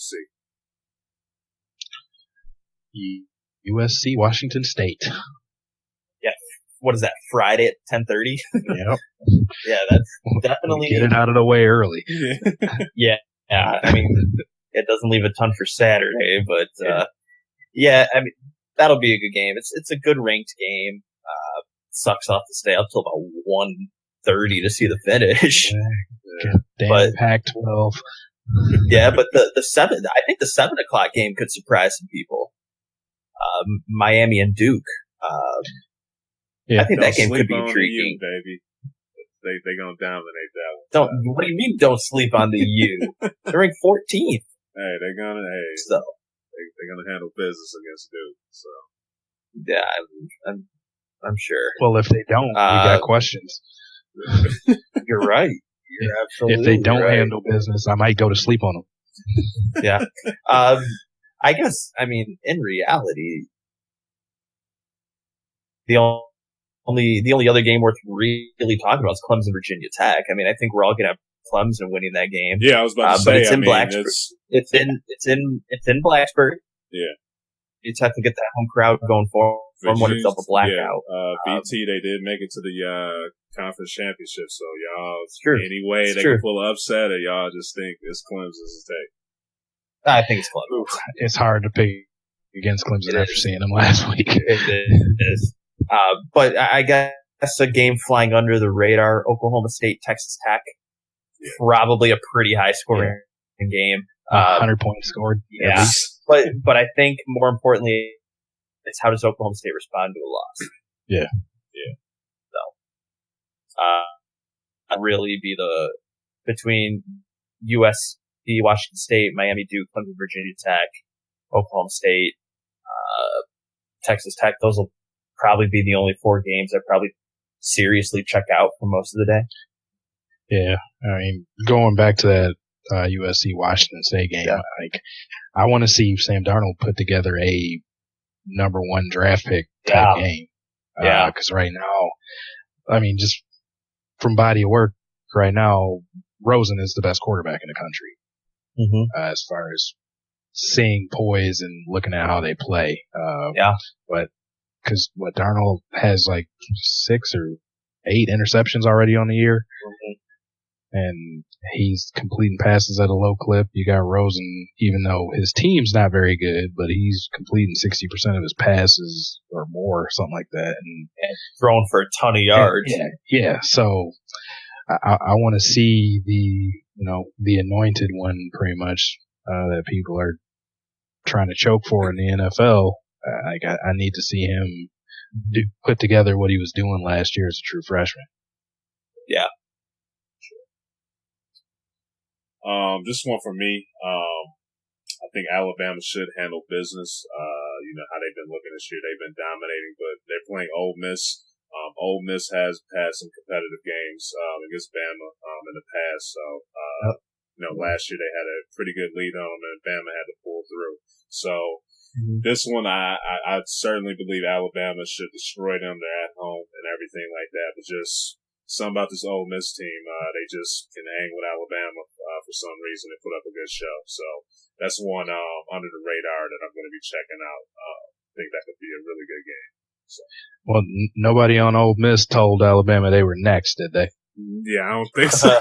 see? USC Washington State. Yeah, what is that? Friday at 10:30. Yep. Yeah, that's definitely get it out of the way early. Yeah. I mean, it doesn't leave a ton for Saturday, but yeah, I mean that'll be a good game. It's a good ranked game. Sucks off to stay up till about 1:30 to see the finish. But Pac-12. Yeah, but the 7, I think the 7:00 game could surprise some people. Miami and Duke. I think that game could be intriguing, baby. They gonna dominate that one. What do you mean? Don't sleep on the U. They're ranked 14th. Hey, they're gonna handle business against Duke. So yeah, I'm sure. Well, if they don't, we got questions. You're right. You're absolutely. If they don't handle business, I might go to sleep on them. Yeah. I guess. I mean, in reality, the only other game worth really talking about is Clemson Virginia Tech. I mean, I think we're all gonna have Clemson winning that game. Yeah, I was about to say. But it's in Blacksburg. It's in Blacksburg. Yeah. You have to get that home crowd going for when it's up a blackout. Yeah. BT, they did make it to the conference championship, so y'all. True. Anyway, they can pull an upset, or y'all just think it's Clemson's take. I think it's Clemson. It's hard to pick against Clemson after seeing them last week. It is. But I guess a game flying under the radar, Oklahoma State, Texas Tech. Yeah. Probably a pretty high scoring game. 100 points scored. Yeah. But I think more importantly, it's how does Oklahoma State respond to a loss? Yeah. So, really be between USC, Washington State, Miami, Duke, Clemson, Virginia Tech, Oklahoma State, Texas Tech. Those will probably be the only 4 games I probably seriously check out for most of the day. Yeah. I mean, going back to that USC Washington State game, I want to see Sam Darnold put together a number 1 draft pick type game. Yeah. Because right now, I mean, just from body of work right now, Rosen is the best quarterback in the country. Mm-hmm. As far as seeing poise and looking at how they play. But because Darnold has like 6 or 8 interceptions already on the year. Mm-hmm. And he's completing passes at a low clip. You got Rosen, even though his team's not very good, but he's completing 60% of his passes or more, something like that, and throwing for a ton of yards. Yeah. So I want to see the anointed one, pretty much, that people are trying to choke for in the NFL. I need to see him put together what he was doing last year as a true freshman. Yeah. Just one for me. I think Alabama should handle business. How they've been looking this year. They've been dominating, but they're playing Ole Miss. Ole Miss has had some competitive games against Bama in the past. So, last year they had a pretty good lead on them, and Bama had to pull through. So this one, I certainly believe Alabama should destroy them. They're at home and everything like that. But just something about this Ole Miss team, they just can hang with Alabama for some reason. They put up a good show. So that's one under the radar that I'm going to be checking out. I think that could be a really good game. So. Well, nobody on Ole Miss told Alabama they were next, did they? Yeah, I don't think so.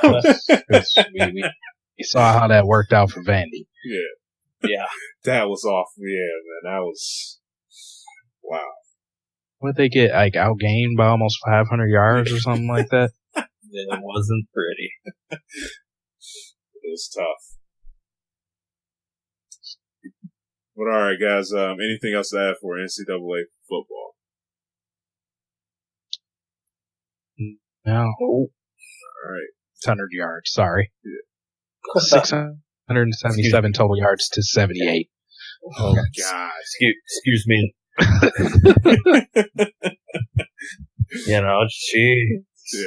we saw how that worked out for Vandy. Yeah. That was off. Yeah, man. That was wow. What did they get? Like outgained by almost 500 yards or something like that? It wasn't pretty. It was tough. But all right, guys. Anything else to add for NCAA football? No. All right. 600 yards. Sorry. Yeah. 677 total yards to 78. Oh God! Excuse me. Gee. Yeah.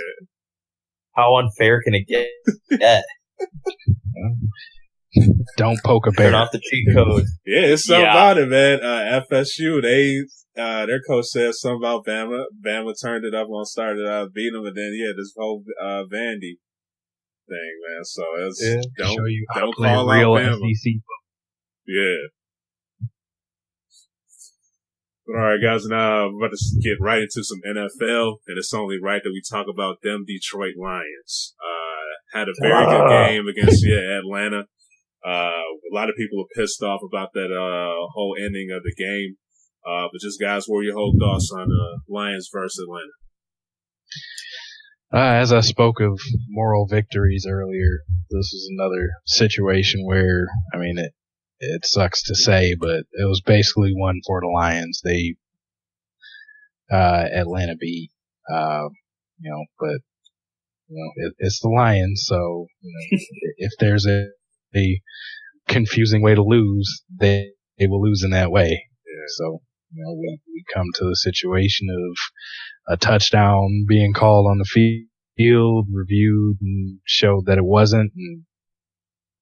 How unfair can it get? Yeah. Don't poke a bear. Turn off the cheat code. Yeah, it's something about it, man. FSU, their coach said something about Bama. Bama turned it up on started beat them, and then this whole Vandy thing, man. So it's don't call real out Bama. SEC. Yeah. But all right, guys. Now I'm about to get right into some NFL, and it's only right that we talk about them Detroit Lions. Had a very good game against Atlanta. A lot of people are pissed off about that whole ending of the game. But just guys, what are your whole thoughts on Lions versus Atlanta? As I spoke of moral victories earlier, this is another situation where, I mean, it sucks to say, but it was basically one for the Lions. They, Atlanta beat, it's the Lions, so, if there's a confusing way to lose, they will lose in that way. Yeah. So, we come to the situation of a touchdown being called on the field, reviewed, and showed that it wasn't, and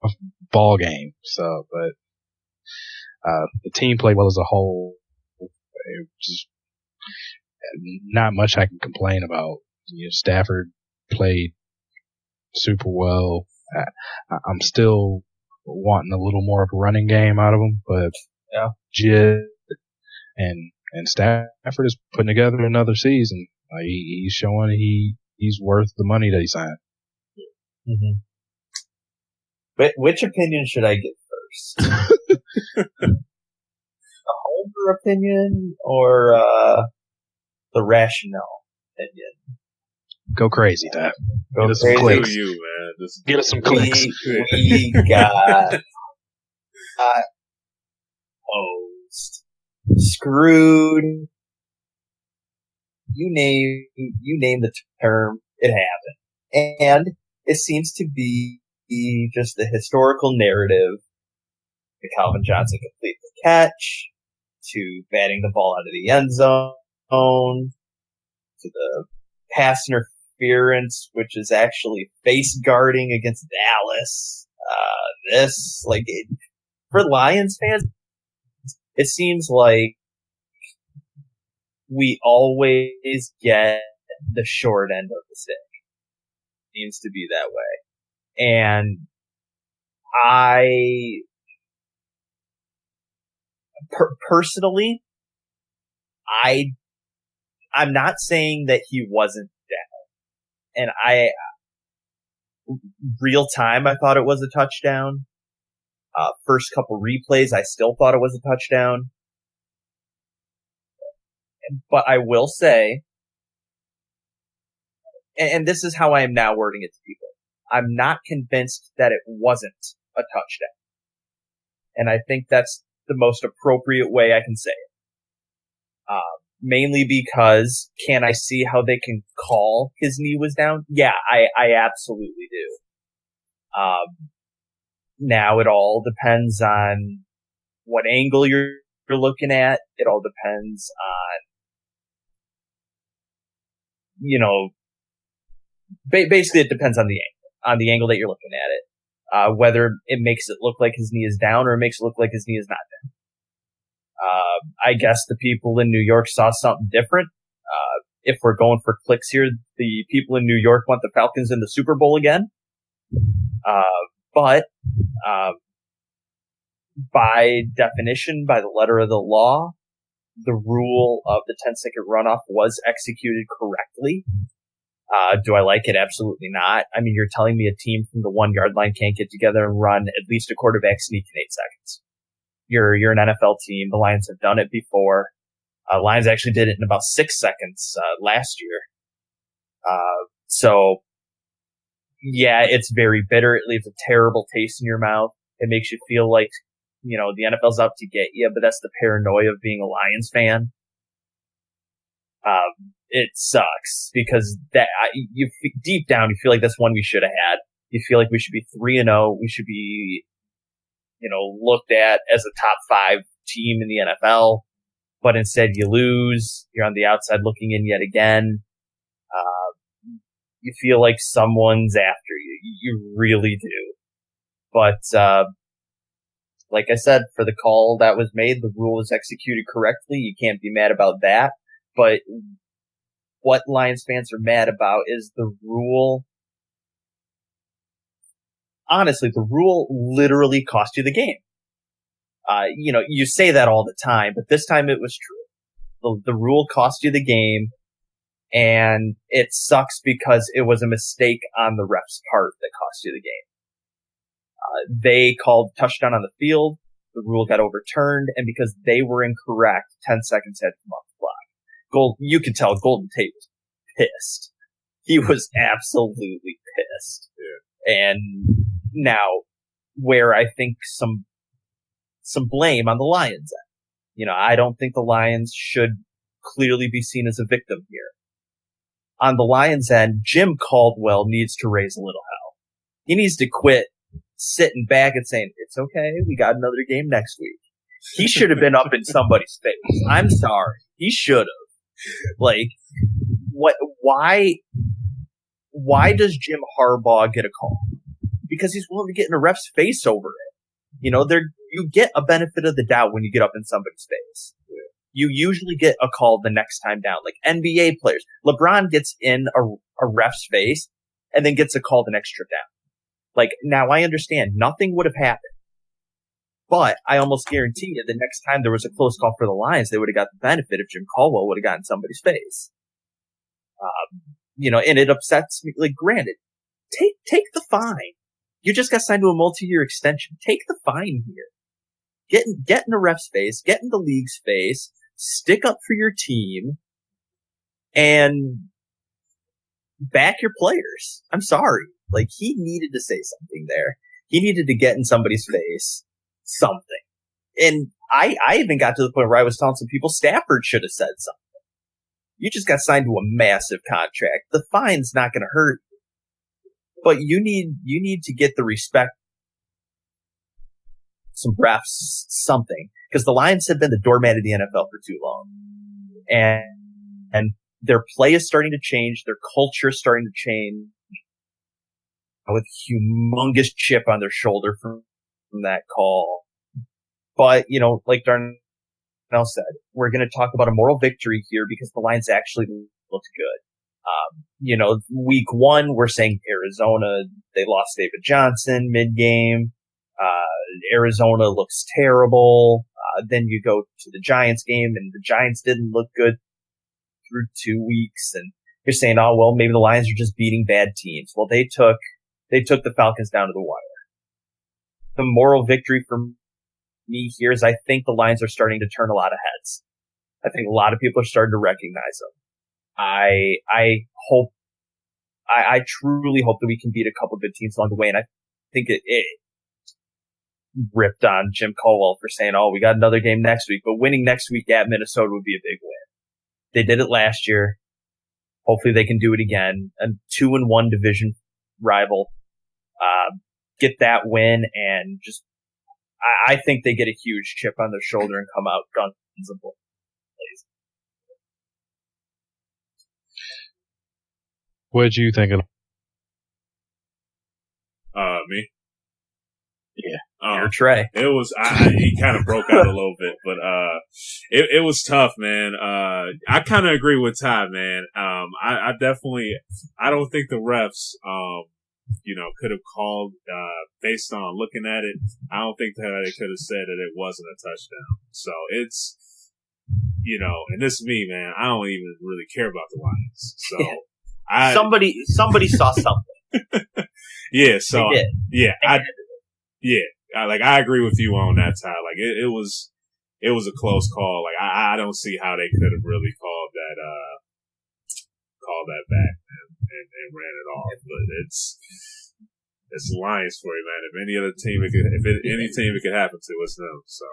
a ball game. So, but the team played well as a whole. Just not much I can complain about. Stafford played super well. I'm still wanting a little more of a running game out of him, but Jid and Stafford is putting together another season. He's showing he's worth the money that he signed. Mm-hmm. But which opinion should I get first? The Holder opinion or the rational opinion? Go crazy, Dad. Go crazy. Clicks. You, man. Just get us some clicks. We got hosed, screwed. You name the term. It happened, and it seems to be just the historical narrative. To Calvin Johnson complete the catch, to batting the ball out of the end zone, to the pass interference, which is actually face guarding against Dallas. For Lions fans, it seems like we always get the short end of the stick. It seems to be that way. And personally, I'm not saying that he wasn't down. And real time, I thought it was a touchdown. First couple replays, I still thought it was a touchdown. But I will say, and this is how I am now wording it to people, I'm not convinced that it wasn't a touchdown. And I think that's the most appropriate way I can say it. Mainly because, can I see how they can call his knee was down? Yeah, I absolutely do. Now it all depends on what angle you're looking at. It all depends on basically it depends on the angle that you're looking at it. Whether it makes it look like his knee is down or it makes it look like his knee is not down. I guess the people in New York saw something different. If we're going for clicks here, the people in New York want the Falcons in the Super Bowl again. But by definition, by the letter of the law, the rule of the 10-second runoff was executed correctly. Do I like it? Absolutely not. I mean, you're telling me a team from the 1 yard line can't get together and run at least a quarterback sneak in 8 seconds. You're an NFL team. The Lions have done it before. Lions actually did it in about 6 seconds last year. So yeah, it's very bitter. It leaves a terrible taste in your mouth. It makes you feel like, the NFL's out to get you, but that's the paranoia of being a Lions fan. It sucks because deep down, you feel like that's one we should have had. You feel like we should be 3-0. We should be, looked at as a top 5 team in the NFL, but instead you lose. You're on the outside looking in yet again. You feel like someone's after you. You really do. But, like I said, for the call that was made, the rule was executed correctly. You can't be mad about that. But what Lions fans are mad about is the rule. Honestly, the rule literally cost you the game. You say that all the time, but this time it was true. The rule cost you the game, and it sucks because it was a mistake on the ref's part that cost you the game. They called touchdown on the field. The rule got overturned, and because they were incorrect, 10 seconds had to come off the clock. You could tell Golden Tate was pissed. He was absolutely pissed. Yeah. And now, where I think some blame on the Lions end. I don't think the Lions should clearly be seen as a victim here. On the Lions end, Jim Caldwell needs to raise a little hell. He needs to quit sitting back and saying, it's okay, we got another game next week. He should have been up in somebody's face. I'm sorry. He should have. Why does Jim Harbaugh get a call? Because he's willing to get in a ref's face over it. You get a benefit of the doubt when you get up in somebody's face. You usually get a call the next time down, like NBA players. LeBron gets in a ref's face and then gets a call the next trip down. Now I understand nothing would have happened, but I almost guarantee you the next time there was a close call for the Lions, they would have got the benefit if Jim Caldwell would have gotten somebody's face. And it upsets me. Granted, take the fine. You just got signed to a multi-year extension. Take the fine here. Get in the ref's face, get in the league's face, stick up for your team, and back your players. I'm sorry. He needed to say something there. He needed to get in somebody's face something. And I even got to the point where I was telling some people Stafford should have said something. You just got signed to a massive contract. The fine's not going to hurt you. But you need to get the respect. Some refs, something. Because the Lions have been the doormat of the NFL for too long. And their play is starting to change. Their culture is starting to change. With humongous chip on their shoulder from that call. But, like Darnell said, we're going to talk about a moral victory here because the Lions actually looked good. Week 1, we're saying Arizona, they lost David Johnson mid-game. Arizona looks terrible. Then you go to the Giants game, and the Giants didn't look good through 2 weeks. And you're saying, oh, well, maybe the Lions are just beating bad teams. Well, they took the Falcons down to the wire. The moral victory for me here is I think the Lions are starting to turn a lot of heads. I think a lot of people are starting to recognize them. I truly hope that we can beat a couple good teams along the way. And I think it ripped on Jim Caldwell for saying, oh, we got another game next week, but winning next week at Minnesota would be a big win. They did it last year. Hopefully they can do it again. A 2-1 division rival. Get that win and just, I think they get a huge chip on their shoulder and come out guns blazing. What'd you think of? Me? Yeah. You're Trey. It was, he kind of broke out a little bit, but, it was tough, man. I kind of agree with Ty, man. I definitely, I don't think the refs, could have called, based on looking at it. I don't think that they could have said that it wasn't a touchdown. So it's, and this is me, man. I don't even really care about the Lions. So somebody saw something. Yeah. So they did. Yeah. I agree with you on that, Ty. Like it was a close call. Like I don't see how they could have really called that back and ran it off. But it's the Lions for you, man. If any other team, any team it could happen to, it's them. So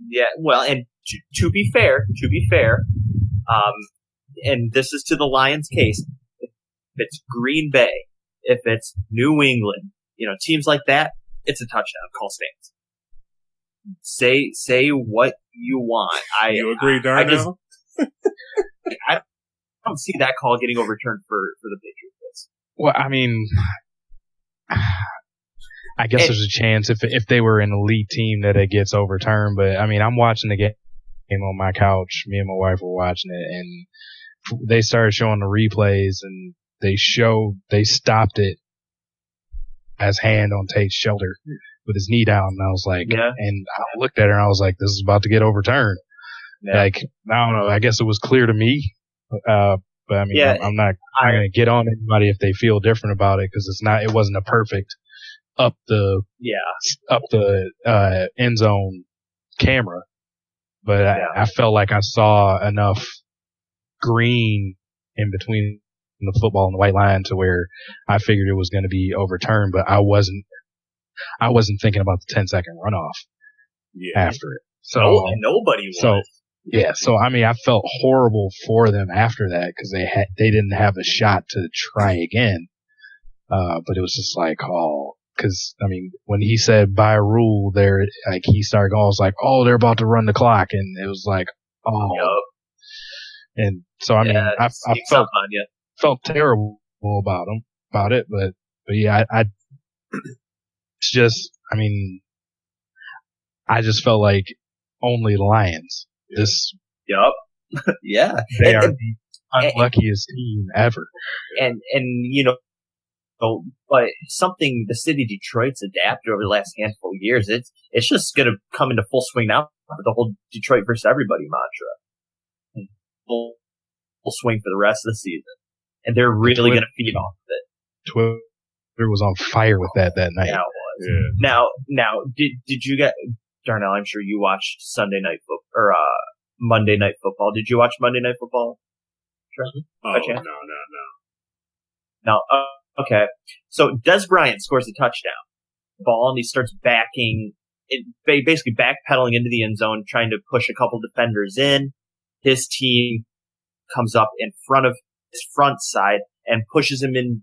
yeah. Well, and to be fair, and this is to the Lions' case. If it's Green Bay, if it's New England, teams like that, it's a touchdown. Call stands. Say what you want. You agree, Darnell? I don't see that call getting overturned for the Patriots. Well, I mean, I guess there's a chance if they were an elite team that it gets overturned. But I mean, I'm watching the game on my couch. Me and my wife were watching it, and they started showing the replays, and they stopped it as hand on Tate's shoulder with his knee down, and I was like, and I looked at her and I was like, this is about to get overturned. Yeah. Like, I don't know, I guess it was clear to me, but I mean, I'm not going to get on anybody if they feel different about it, because it wasn't a perfect up the end zone camera, but I felt like I saw enough green in between the football and the white line to where I figured it was going to be overturned, but I wasn't thinking about the 10-second runoff after it. So nobody was. So I mean, I felt horrible for them after that, because they didn't have a shot to try again. But it was just like, because I mean, when he said by rule there, like he started going, I was like, they're about to run the clock, and it was like, and so I mean, I felt terrible about it, but yeah, it's just, I mean, I just felt like only the Lions. Yeah. They are the unluckiest team ever. And but something the city of Detroit's adapted over the last handful of years, it's just going to come into full swing now with the whole Detroit versus everybody mantra. Full swing for the rest of the season. And they're really going to feed off of it. Twitter was on fire with that night. Yeah, it was. Yeah. Now, did you get, Darnell, I'm sure you watched Sunday night football, or Monday Night Football. Did you watch Monday Night Football? No. Okay. So Des Bryant scores a touchdown ball, and he starts basically backpedaling into the end zone, trying to push a couple defenders in. His team comes up in front of his front side and pushes him into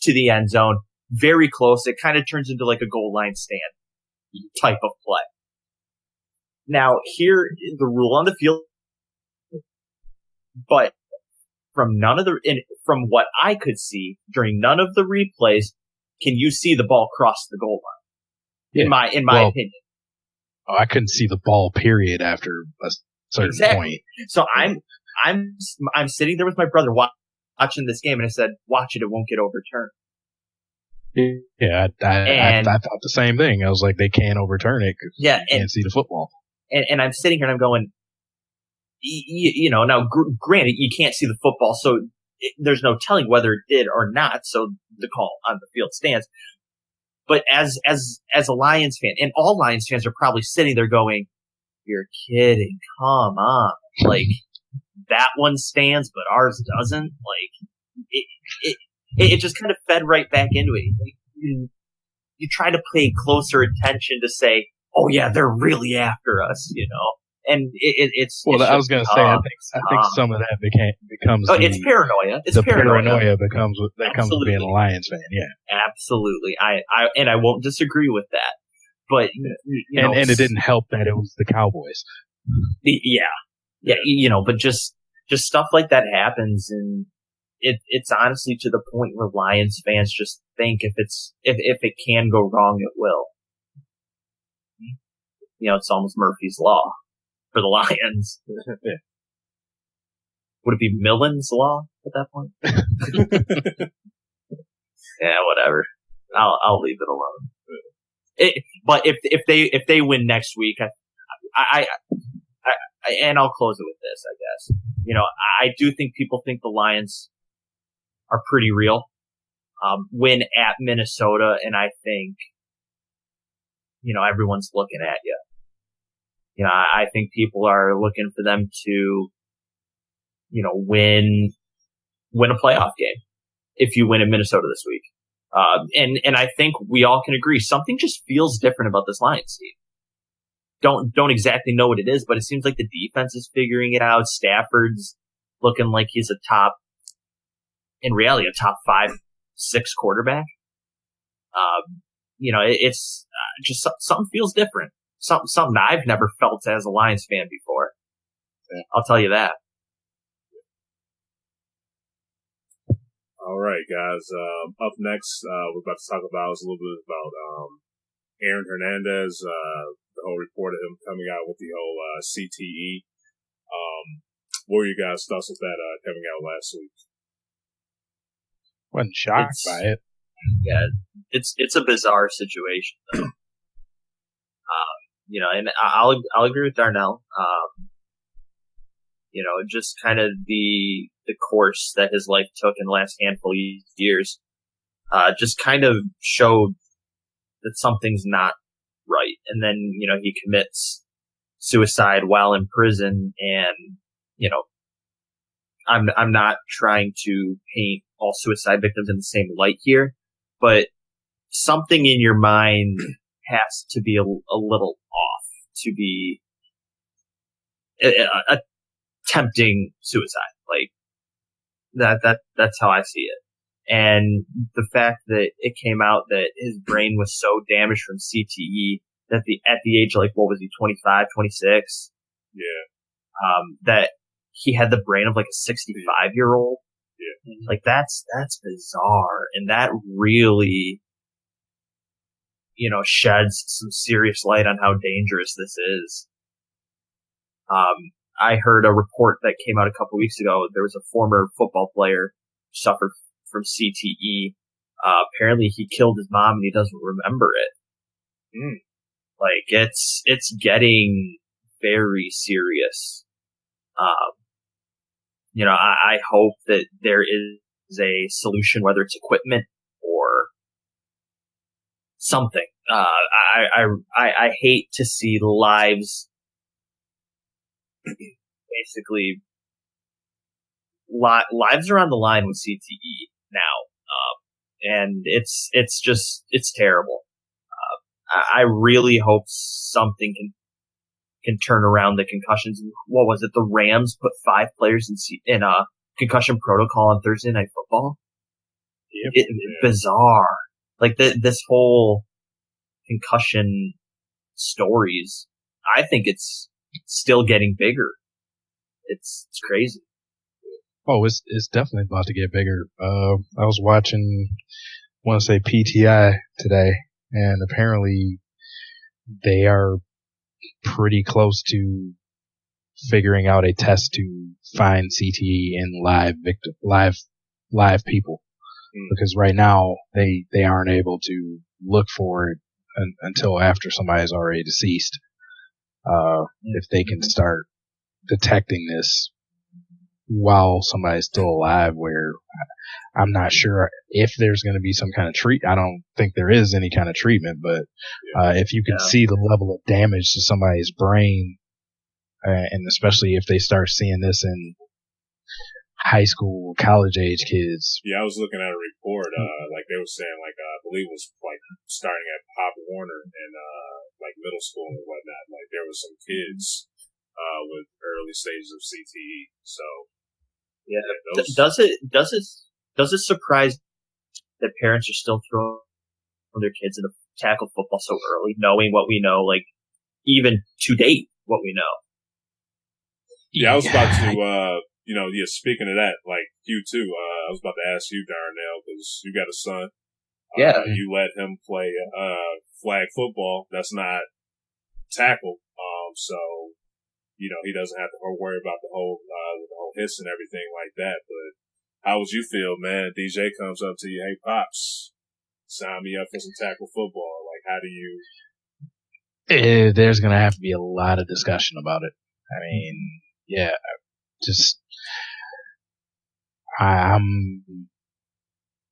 the end zone. Very close. It kind of turns into like a goal line stand type of play. Now, here is the rule on the field, but from what I could see during none of the replays, can you see the ball cross the goal line? In my opinion. I couldn't see the ball, period, after a certain point. So I'm sitting there with my brother watching this game, and I said, "Watch it; it won't get overturned." Yeah, I thought the same thing. I was like, they can't overturn it because you can't see the football. And I'm sitting here and I'm going, now granted, you can't see the football, so there's no telling whether it did or not. So the call on the field stands. But as a Lions fan, and all Lions fans are probably sitting there going, "You're kidding! Come on! Like that one stands, but ours doesn't." Like it just kind of fed right back into it. You try to pay closer attention to say, "Oh yeah, they're really after us," And it's I was going to say, I think some of that becomes. It's paranoia. It's paranoia comes with being a Lions fan. Yeah, absolutely. I won't disagree with that. But and it didn't help that it was the Cowboys. Yeah. But just stuff like that happens, and it's honestly to the point where Lions fans just think if it can go wrong, it will. It's almost Murphy's Law for the Lions. Would it be Millen's Law at that point? Yeah, whatever. I'll leave it alone. But if they win next week, I and I'll close it with this, I guess. I do think people think the Lions are pretty real. Win at Minnesota, and I think, everyone's looking at you. I think people are looking for them to, win a playoff game if you win in Minnesota this week. And I think we all can agree something just feels different about this Lions team. Don't exactly know what it is, but it seems like the defense is figuring it out. Stafford's looking like he's in reality, a top 5-6 quarterback. It's just something feels different. Something I've never felt as a Lions fan before. I'll tell you that. All right, guys. Up next, we're about to talk about a little bit about Aaron Hernandez, the whole report of him coming out with the whole CTE. What were your guys' thoughts with that coming out last week? Wasn't shocked by it. Yeah, it's a bizarre situation, though. And I'll agree with Darnell. Just kind of the course that his life took in the last handful of years, just kind of showed that something's not right. And then, he commits suicide while in prison. And, I'm not trying to paint all suicide victims in the same light here, but something in your mind has to be a little off to be attempting suicide. Like that's how I see it. And the fact that it came out that his brain was so damaged from CTE that at the age of, like, what was he, 25, 26? Yeah. That he had the brain of like a 65-year-old. Yeah. Like that's bizarre. And that really, sheds some serious light on how dangerous this is. I heard a report that came out a couple weeks ago. There was a former football player who suffered from CTE. Apparently he killed his mom and he doesn't remember it. Like it's getting very serious. I hope that there is a solution, whether it's equipment or something. I hate to see lives basically lives are on the line with CTE now. And it's terrible. I really hope something can turn around the concussions. What was it? The Rams put 5 players in a concussion protocol on Thursday Night Football. Yep. Bizarre. Like this whole concussion stories. I think it's still getting bigger. It's crazy. Oh, it's definitely about to get bigger. I was watching, I want to say PTI today, and apparently they are pretty close to figuring out a test to find CTE in live people. Because right now they aren't able to look for it until after somebody's already deceased. If they can start detecting this while somebody's still alive, where I'm not sure if there's going to be some kind of I don't think there is any kind of treatment, but if you can see the level of damage to somebody's brain, and especially if they start seeing this in high school, college age kids. Yeah, I was looking at a report, like they were saying, like, I believe it was like starting at Pop Warner and, like middle school and whatnot. Like there were some kids, with early stages of CTE. So, yeah. Does it surprise that parents are still throwing their kids into tackle football so early, knowing what we know, like even to date, what we know? Yeah, I was about to, speaking of that, like you too, I was about to ask you, Darnell, because you got a son. Yeah. You let him play, flag football. That's not tackle. So, he doesn't have to worry about the whole hiss and everything like that. But how would you feel, man? DJ comes up to you, hey, Pops, sign me up for some tackle football. Like, how do you? There's going to have to be a lot of discussion about it. I mean, yeah, just, I'm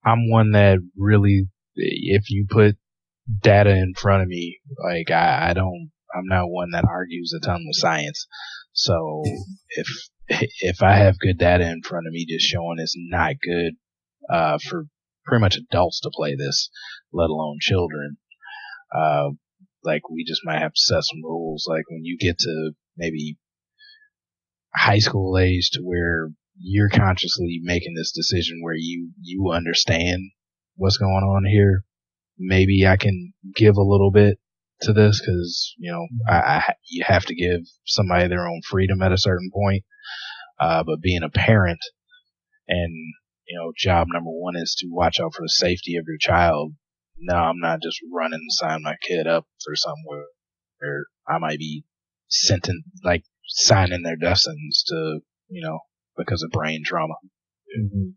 one that really, if you put data in front of me, like, I'm not one that argues a ton with science. So if I have good data in front of me just showing it's not good, for pretty much adults to play this, let alone children, like, we just might have to set some rules. Like, when you get to maybe high school age to where you're consciously making this decision where you understand what's going on here, maybe I can give a little bit to this, because, you have to give somebody their own freedom at a certain point. But being a parent and, job number one is to watch out for the safety of your child. No, I'm not just running to sign my kid up for somewhere where I might be signing their death sentence to, because of brain trauma. Mm-hmm.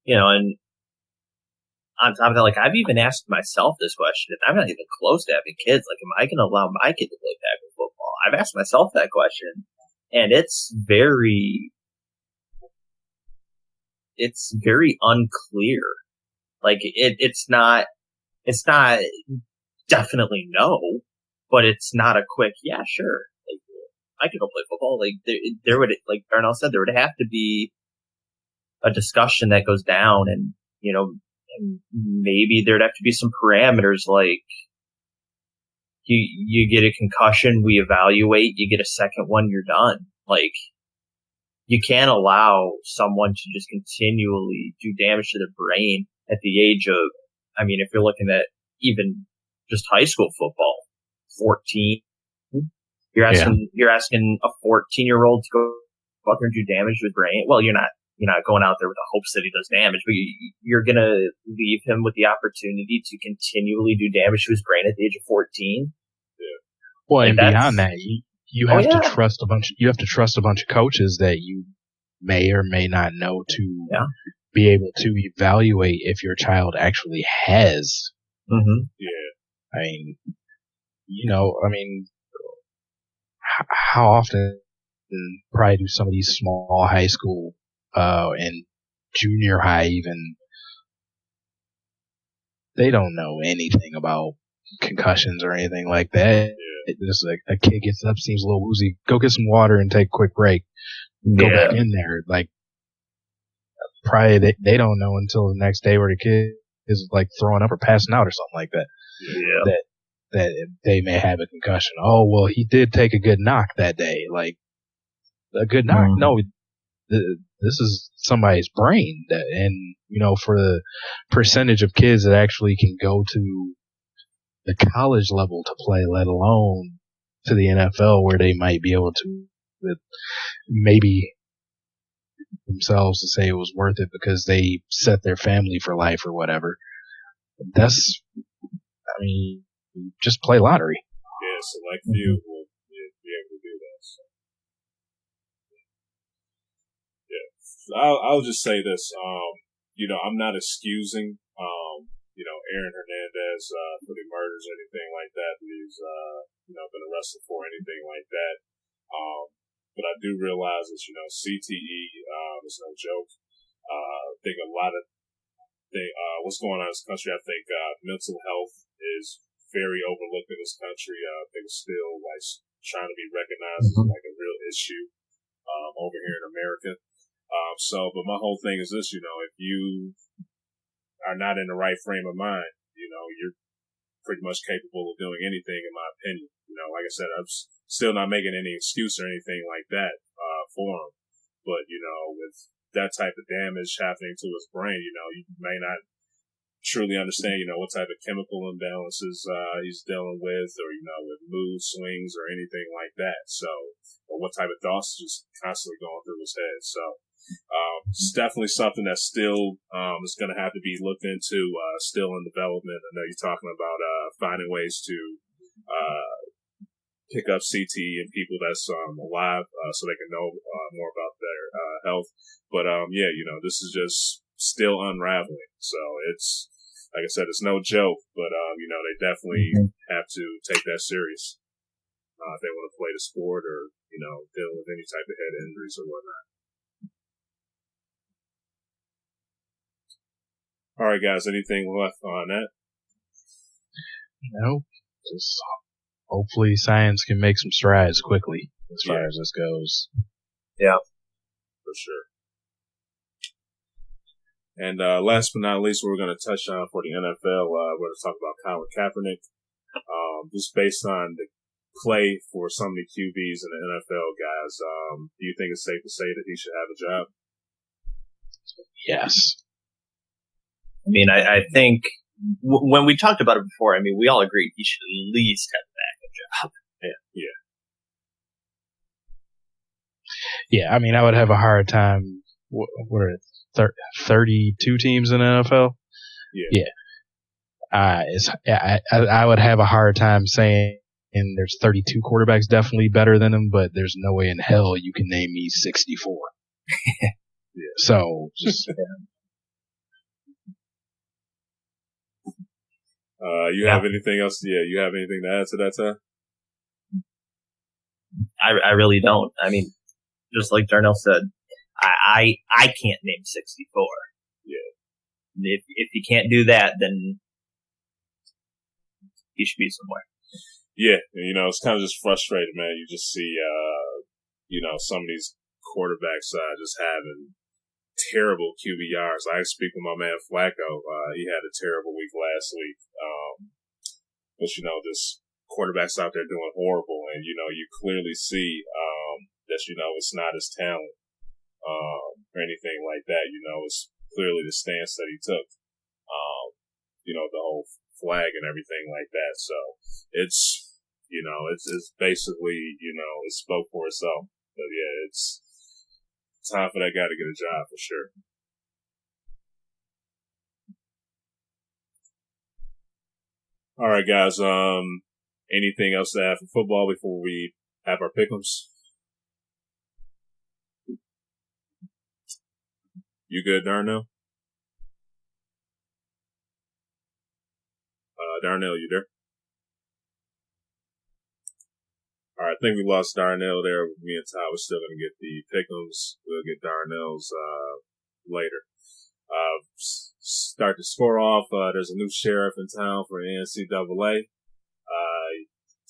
And on top of that, like, I've even asked myself this question. I'm not even close to having kids. Like, am I going to allow my kid to play tackle football? I've asked myself that question, and it's very unclear. Like, it's not definitely no, but it's not a quick, yeah, sure. Like, I could go play football. Like, there would, like Darnell said, there would have to be a discussion that goes down, and, and maybe there'd have to be some parameters, like, you get a concussion, we evaluate, you get a second one, you're done. Like, you can't allow someone to just continually do damage to the brain at the age of, I mean, if you're looking at even just high school football, 14, you're asking a 14-year-old to go out there and do damage to his brain. Well, you're not going out there with the hopes that he does damage, but you're going to leave him with the opportunity to continually do damage to his brain at the age of 14. Yeah. Well, and beyond that, you have to trust a bunch of coaches that you may or may not know to be able to evaluate if your child actually has. Mm-hmm. Yeah. I mean, how often probably do some of these small high school and junior high even, they don't know anything about concussions or anything like that. Yeah. Just like a kid gets up, seems a little woozy, go get some water and take a quick break. Go back in there. Like, probably they don't know until the next day where the kid is like throwing up or passing out or something like that. Yeah. That they may have a concussion. Oh, well, he did take a good knock that day. Like, a good knock? Mm-hmm. No, this is somebody's brain. And, for the percentage of kids that actually can go to the college level to play, let alone to the NFL, where they might be able to, maybe themselves to say it was worth it because they set their family for life or whatever. Just play lottery. Yeah, select few will be able to do that. So. Yeah. I'll just say this. I'm not excusing, Aaron Hernandez, for the murders or anything like that. He's, been arrested for anything like that. But I do realize that, CTE, is no joke. I think a lot of what's going on in this country, I think, mental health is very overlooked in this country. I think it's still trying to be recognized as a real issue, over here in America. But my whole thing is this, if you are not in the right frame of mind, you're pretty much capable of doing anything, in my opinion. Like I said, I'm still not making any excuse or anything like that, for him. But, with that type of damage happening to his brain, you may not truly understand, what type of chemical imbalances, he's dealing with, or, with mood swings or anything like that. So, or what type of thoughts just constantly going through his head. So, it's definitely something that still, is going to have to be looked into, still in development. I know you're talking about, finding ways to, pick up CT and people that's, alive, so they can know, more about their, health. But, yeah, this is just still unraveling. So it's, like I said, it's no joke, but, they definitely have to take that serious. If they want to play the sport or, deal with any type of head injuries or whatnot. All right, guys, anything left on that? Just hopefully science can make some strides quickly as far as this goes. Yeah. For sure. And last but not least, we're going to touch on for the NFL, we're going to talk about Colin Kaepernick. Just based on the play for some of the QBs in the NFL, guys, do you think it's safe to say that he should have a job? Yes. I mean, I think when we talked about it before, I mean, we all agreed he should at least have a backup job. Yeah, I mean, I would have a hard time. What are it, 32 teams in the NFL? Yeah. I would have a hard time saying there's 32 quarterbacks definitely better than him, but there's no way in hell you can name me 64. So just. You have anything else? Yeah, you have anything to add to that, Ty? I really don't. I mean, just like Darnell said, I can't name 64. Yeah. If you can't do that, then he should be somewhere. Yeah, and, it's kind of just frustrating, man. You just see, some of these quarterbacks just having terrible QBRs. I speak with my man Flacco. He had a terrible week last week. But just quarterbacks out there doing horrible, and you clearly see that it's not his talent or anything like that. It's clearly the stance that he took. The whole flag and everything like that. So it's it's basically it spoke for itself. But yeah, it's time for that guy to get a job for sure. All right, guys. Anything else to add for football before we have our pick'ems? You good, Darnell? Darnell, you there? All right, I think we lost Darnell there. Me and Ty, we're still going to get the pick'ems. We'll get Darnell's later. Start to score off. There's a new sheriff in town for the NCAA.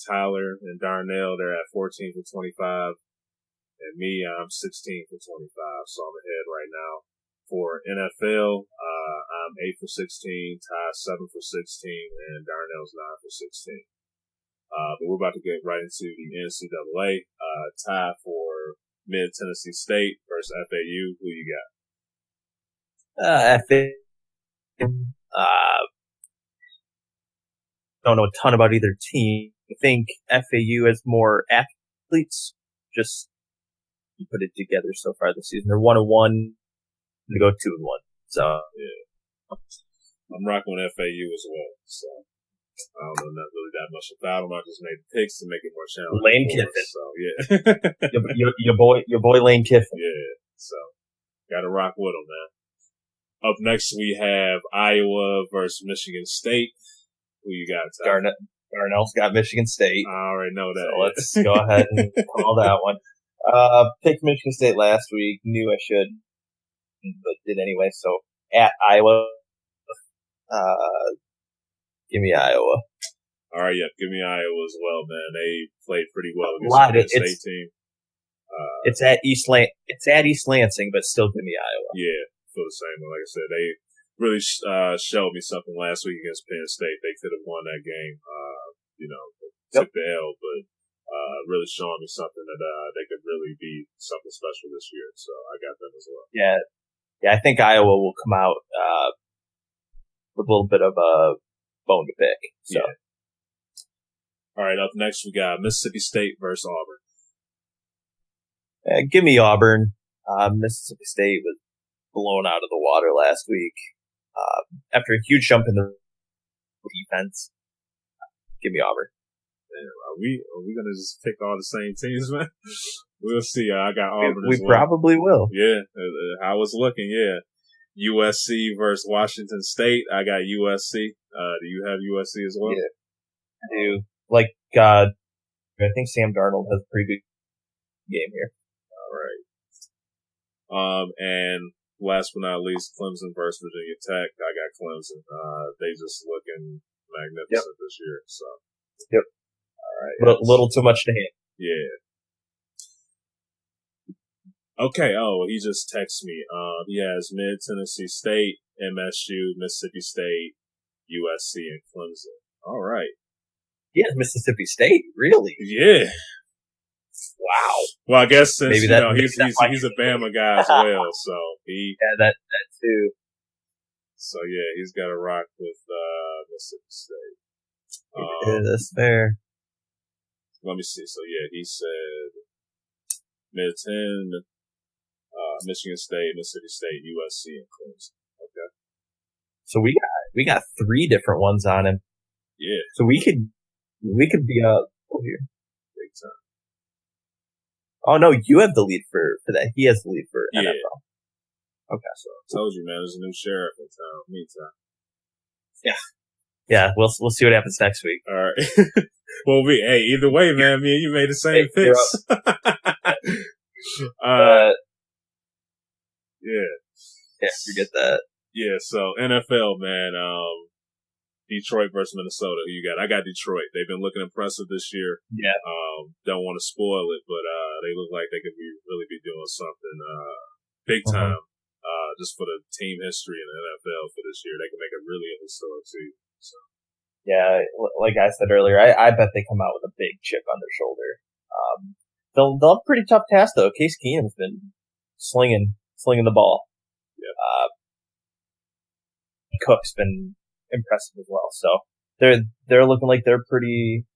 Tyler and Darnell, they're at 14 for 25. And me, I'm 16 for 25. So I'm ahead right now. For NFL, I'm 8 for 16. Ty, 7 for 16. And Darnell's 9 for 16. But we're about to get right into the NCAA. Ty for Mid Tennessee State versus FAU. Who you got? FAU. Don't know a ton about either team. I think FAU has more athletes. Just put it together so far this season. They're 1-1. They go 2-1. So yeah, I'm rocking with FAU as well. So I don't know not really that much about them. I just made the picks to make it more challenging. Lane Kiffin. So yeah, your boy Lane Kiffin. Yeah. So gotta rock with them, man. Up next we have Iowa versus Michigan State. Who you got, Ty? Darnell's got Michigan State. I already know that. So let's go ahead and call that one. Picked Michigan State last week. Knew I should, but did anyway. So at Iowa, give me Iowa. All right, yeah, give me Iowa as well, man. They played pretty well against the State team. It's at East Lansing, but still give me Iowa. Yeah, feel the same. Like I said, they really showed me something last week against Penn State. They could have won that game. Took the L, but really showing me something that they could really be something special this year. So I got them as well. Yeah. I think Iowa will come out with a little bit of a bone to pick. So. Yeah. All right, up next we got Mississippi State versus Auburn. Give me Auburn. Mississippi State was blown out of the water last week after a huge jump in the defense. Give me Auburn. Man, are we gonna just pick all the same teams, man? We'll see. I got Auburn We as well. probably will. Yeah, how it's looking. Yeah, USC versus Washington State. I got USC. Do you have USC as well? Yeah, I do. Like, I think Sam Darnold has a pretty good game here. All right. And last but not least, Clemson versus Virginia Tech. I got Clemson. They just looking magnificent this year. So. Yep. All right. Little too much to handle. Yeah. Okay. Oh, he just texted me. He has Mid Tennessee State, MSU, Mississippi State, USC, and Clemson. All right. He has Mississippi State, really? Yeah. Wow. Well, I guess since he's a Bama guy as well, so that too. So yeah, he's got to rock with Mississippi State. That's fair. Let me see. So yeah, he said Mid-10, Michigan State, Mississippi State, USC, and Clemson. Okay. So we got 3 different ones on him. Yeah. So we could be up here. Big time. Oh no, you have the lead for that. He has the lead for NFL. Okay. So I told you, man, there's a new sheriff in town. Meantime. Yeah. Yeah, we'll see what happens next week. All right. Well, either way, man, me and you made the same picks. Yeah, forget that. Yeah, so NFL, man, Detroit versus Minnesota. Who you got? I got Detroit. They've been looking impressive this year. Yeah. Don't want to spoil it, but they look like they could really be doing something big time. Just for the team history in the NFL for this year, they can make a really historic season. So. Yeah, like I said earlier, I bet they come out with a big chip on their shoulder. They'll have a pretty tough task though. Case Keenum's been slinging the ball. Yeah. Cook's been impressive as well. So they're looking like they're pretty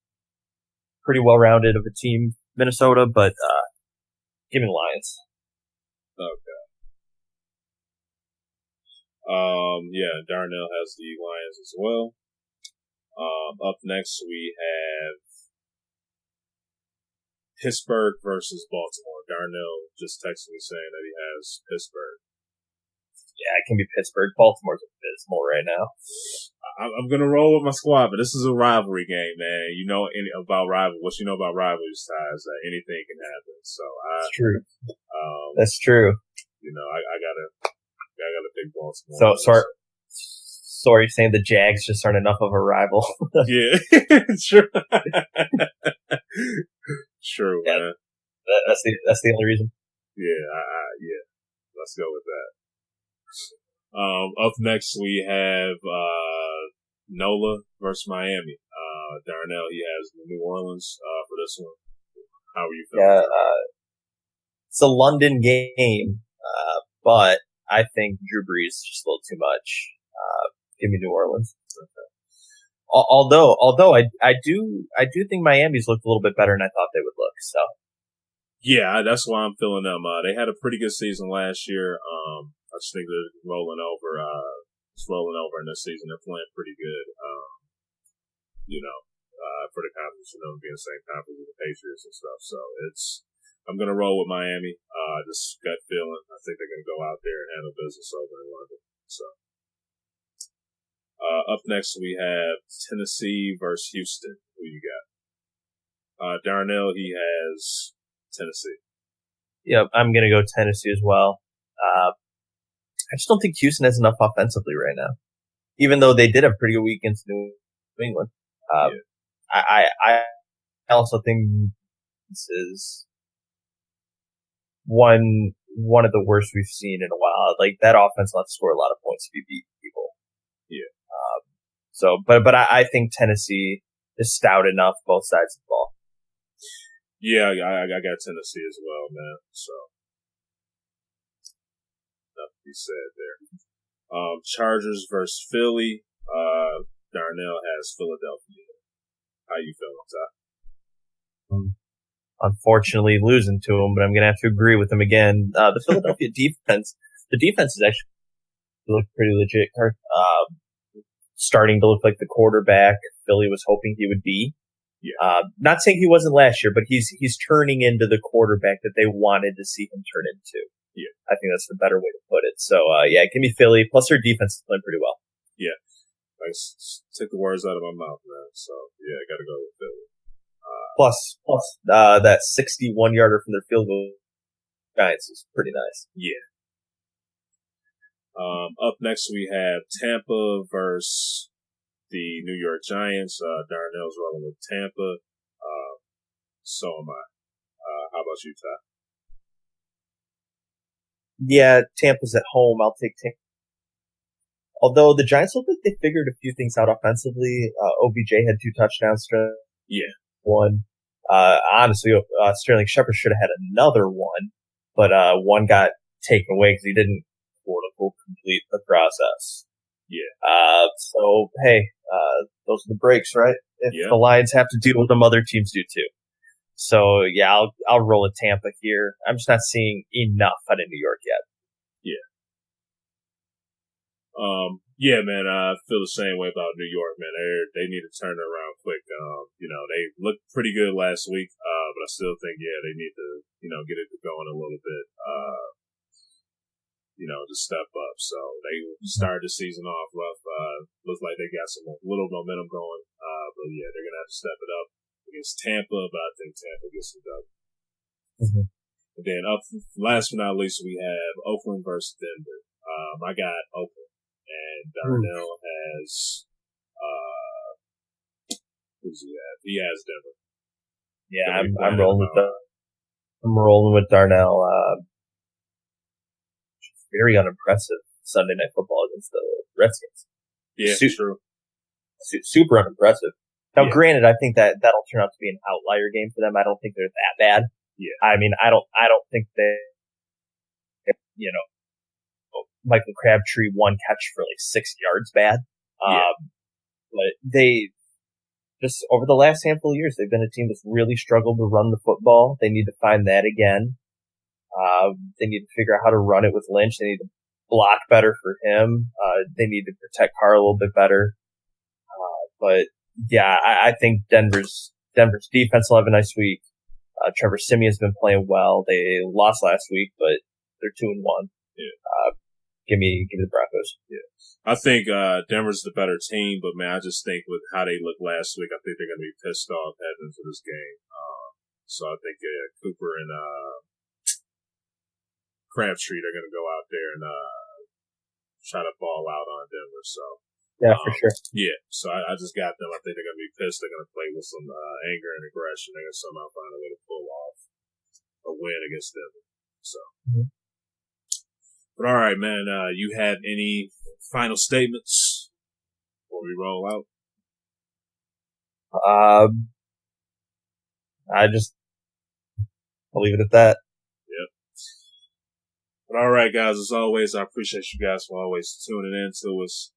well rounded of a team, Minnesota. But give me the Lions. Okay. Yeah, Darnell has the Lions as well. Up next we have Pittsburgh versus Baltimore. Darnell just texted me saying that he has Pittsburgh. Yeah, it can be Pittsburgh. Baltimore's abysmal right now. I'm gonna roll with my squad, but this is a rivalry game, man. You know what you know about rivalries, Ty, is that anything can happen. So That's true. That's true. You know, I gotta pick Baltimore. So are you saying the Jags just aren't enough of a rival? Yeah, true. True, yeah, man. That's the only reason. Yeah, yeah. Let's go with that. Up next we have NOLA versus Miami. Darnell, he has New Orleans for this one. How are you feeling? Yeah, it's a London game, but I think Drew Brees is just a little too much. Give me New Orleans. Okay. Although I do think Miami's looked a little bit better than I thought they would look. So yeah, that's why I'm feeling them. They had a pretty good season last year. I just think they're rolling over. In this season. They're playing pretty good. For the conference, being the same conference with the Patriots and stuff. So I'm gonna roll with Miami. Just gut feeling. I think they're gonna go out there and handle business over in London. So. Up next we have Tennessee versus Houston. Who you got? Darnell, he has Tennessee. Yep, I'm gonna go Tennessee as well. I just don't think Houston has enough offensively right now. Even though they did have a pretty good week against New England. I also think this is one of the worst we've seen in a while. Like, that offense will have to score a lot of points if you beat people. Yeah. But I think Tennessee is stout enough both sides of the ball. Yeah, I got Tennessee as well, man. So nothing to be said there. Chargers versus Philly. Darnell has Philadelphia. How you feeling, unfortunately losing to him, but I'm going to have to agree with him again. The Philadelphia defense, is actually looked pretty legit. Starting to look like the quarterback Philly was hoping he would be. Yeah. Not saying he wasn't last year, but he's turning into the quarterback that they wanted to see him turn into. Yeah. I think that's the better way to put it. So, give me Philly. Plus, their defense is playing pretty well. Yeah. I took the words out of my mouth, man. So, yeah, I got to go with Philly. Plus, that 61-yarder from their field goal Giants is pretty nice. Yeah. Up next, we have Tampa versus the New York Giants. Darnell's rolling with Tampa. So am I. How about you, Ty? Yeah, Tampa's at home. I'll take Tampa. Although the Giants look like they figured a few things out offensively. OBJ had 2 touchdowns. Yeah. One. Honestly, Sterling Shepard should have had another one, but one got taken away because he didn't quote-unquote complete the process. Yeah. So, hey, those are the breaks, right? If the Lions have to deal with them, other teams do too. So, yeah, I'll roll a Tampa here. I'm just not seeing enough out of New York yet. Yeah. Yeah, man, I feel the same way about New York, man. They need to turn it around quick. They looked pretty good last week, but I still think, they need to, get it going a little bit, to step up. So they started the season off rough. Looks like they got some little momentum going. But yeah, they're going to have to step it up against Tampa, but I think Tampa gets it done. Mm-hmm. And then last but not least, we have Oakland versus Denver. I got Oakland. And Darnell has, who's he have? He has Denver. Yeah, I'm rolling with I'm rolling with Darnell. Very unimpressive Sunday Night Football against the Redskins. Yeah, true. Super unimpressive. Now, granted, I think that'll turn out to be an outlier game for them. I don't think they're that bad. Yeah. I mean, I don't think they, Michael Crabtree one catch for like 6 yards bad. But they just over the last handful of years, they've been a team that's really struggled to run the football. They need to find that again. They need to figure out how to run it with Lynch. They need to block better for him. They need to protect Carr a little bit better. But yeah, I think Denver's defense will have a nice week. Trevor Siemian's been playing well. They lost last week, but they're 2-1. Yeah. Give me the Broncos. Yeah. I think Denver's the better team, but man, I just think with how they looked last week, I think they're going to be pissed off heading into this game. So I think Cooper and Crabtree are going to go out there and try to ball out on Denver. So yeah, for sure. Yeah, so I just got them. I think they're going to be pissed. They're going to play with some anger and aggression. They're going to somehow find a way to pull off a win against Denver. So. Mm-hmm. But all right, man, you have any final statements before we roll out? I'll leave it at that. Yep. But all right, guys, as always, I appreciate you guys for always tuning in to us.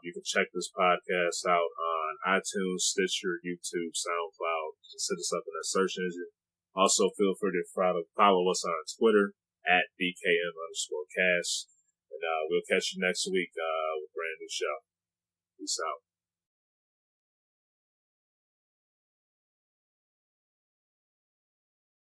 You can check this podcast out on iTunes, Stitcher, YouTube, SoundCloud. Just hit us up in that search engine. Also, feel free to follow us on Twitter at DKM_cast. And we'll catch you next week with a brand new show. Peace out.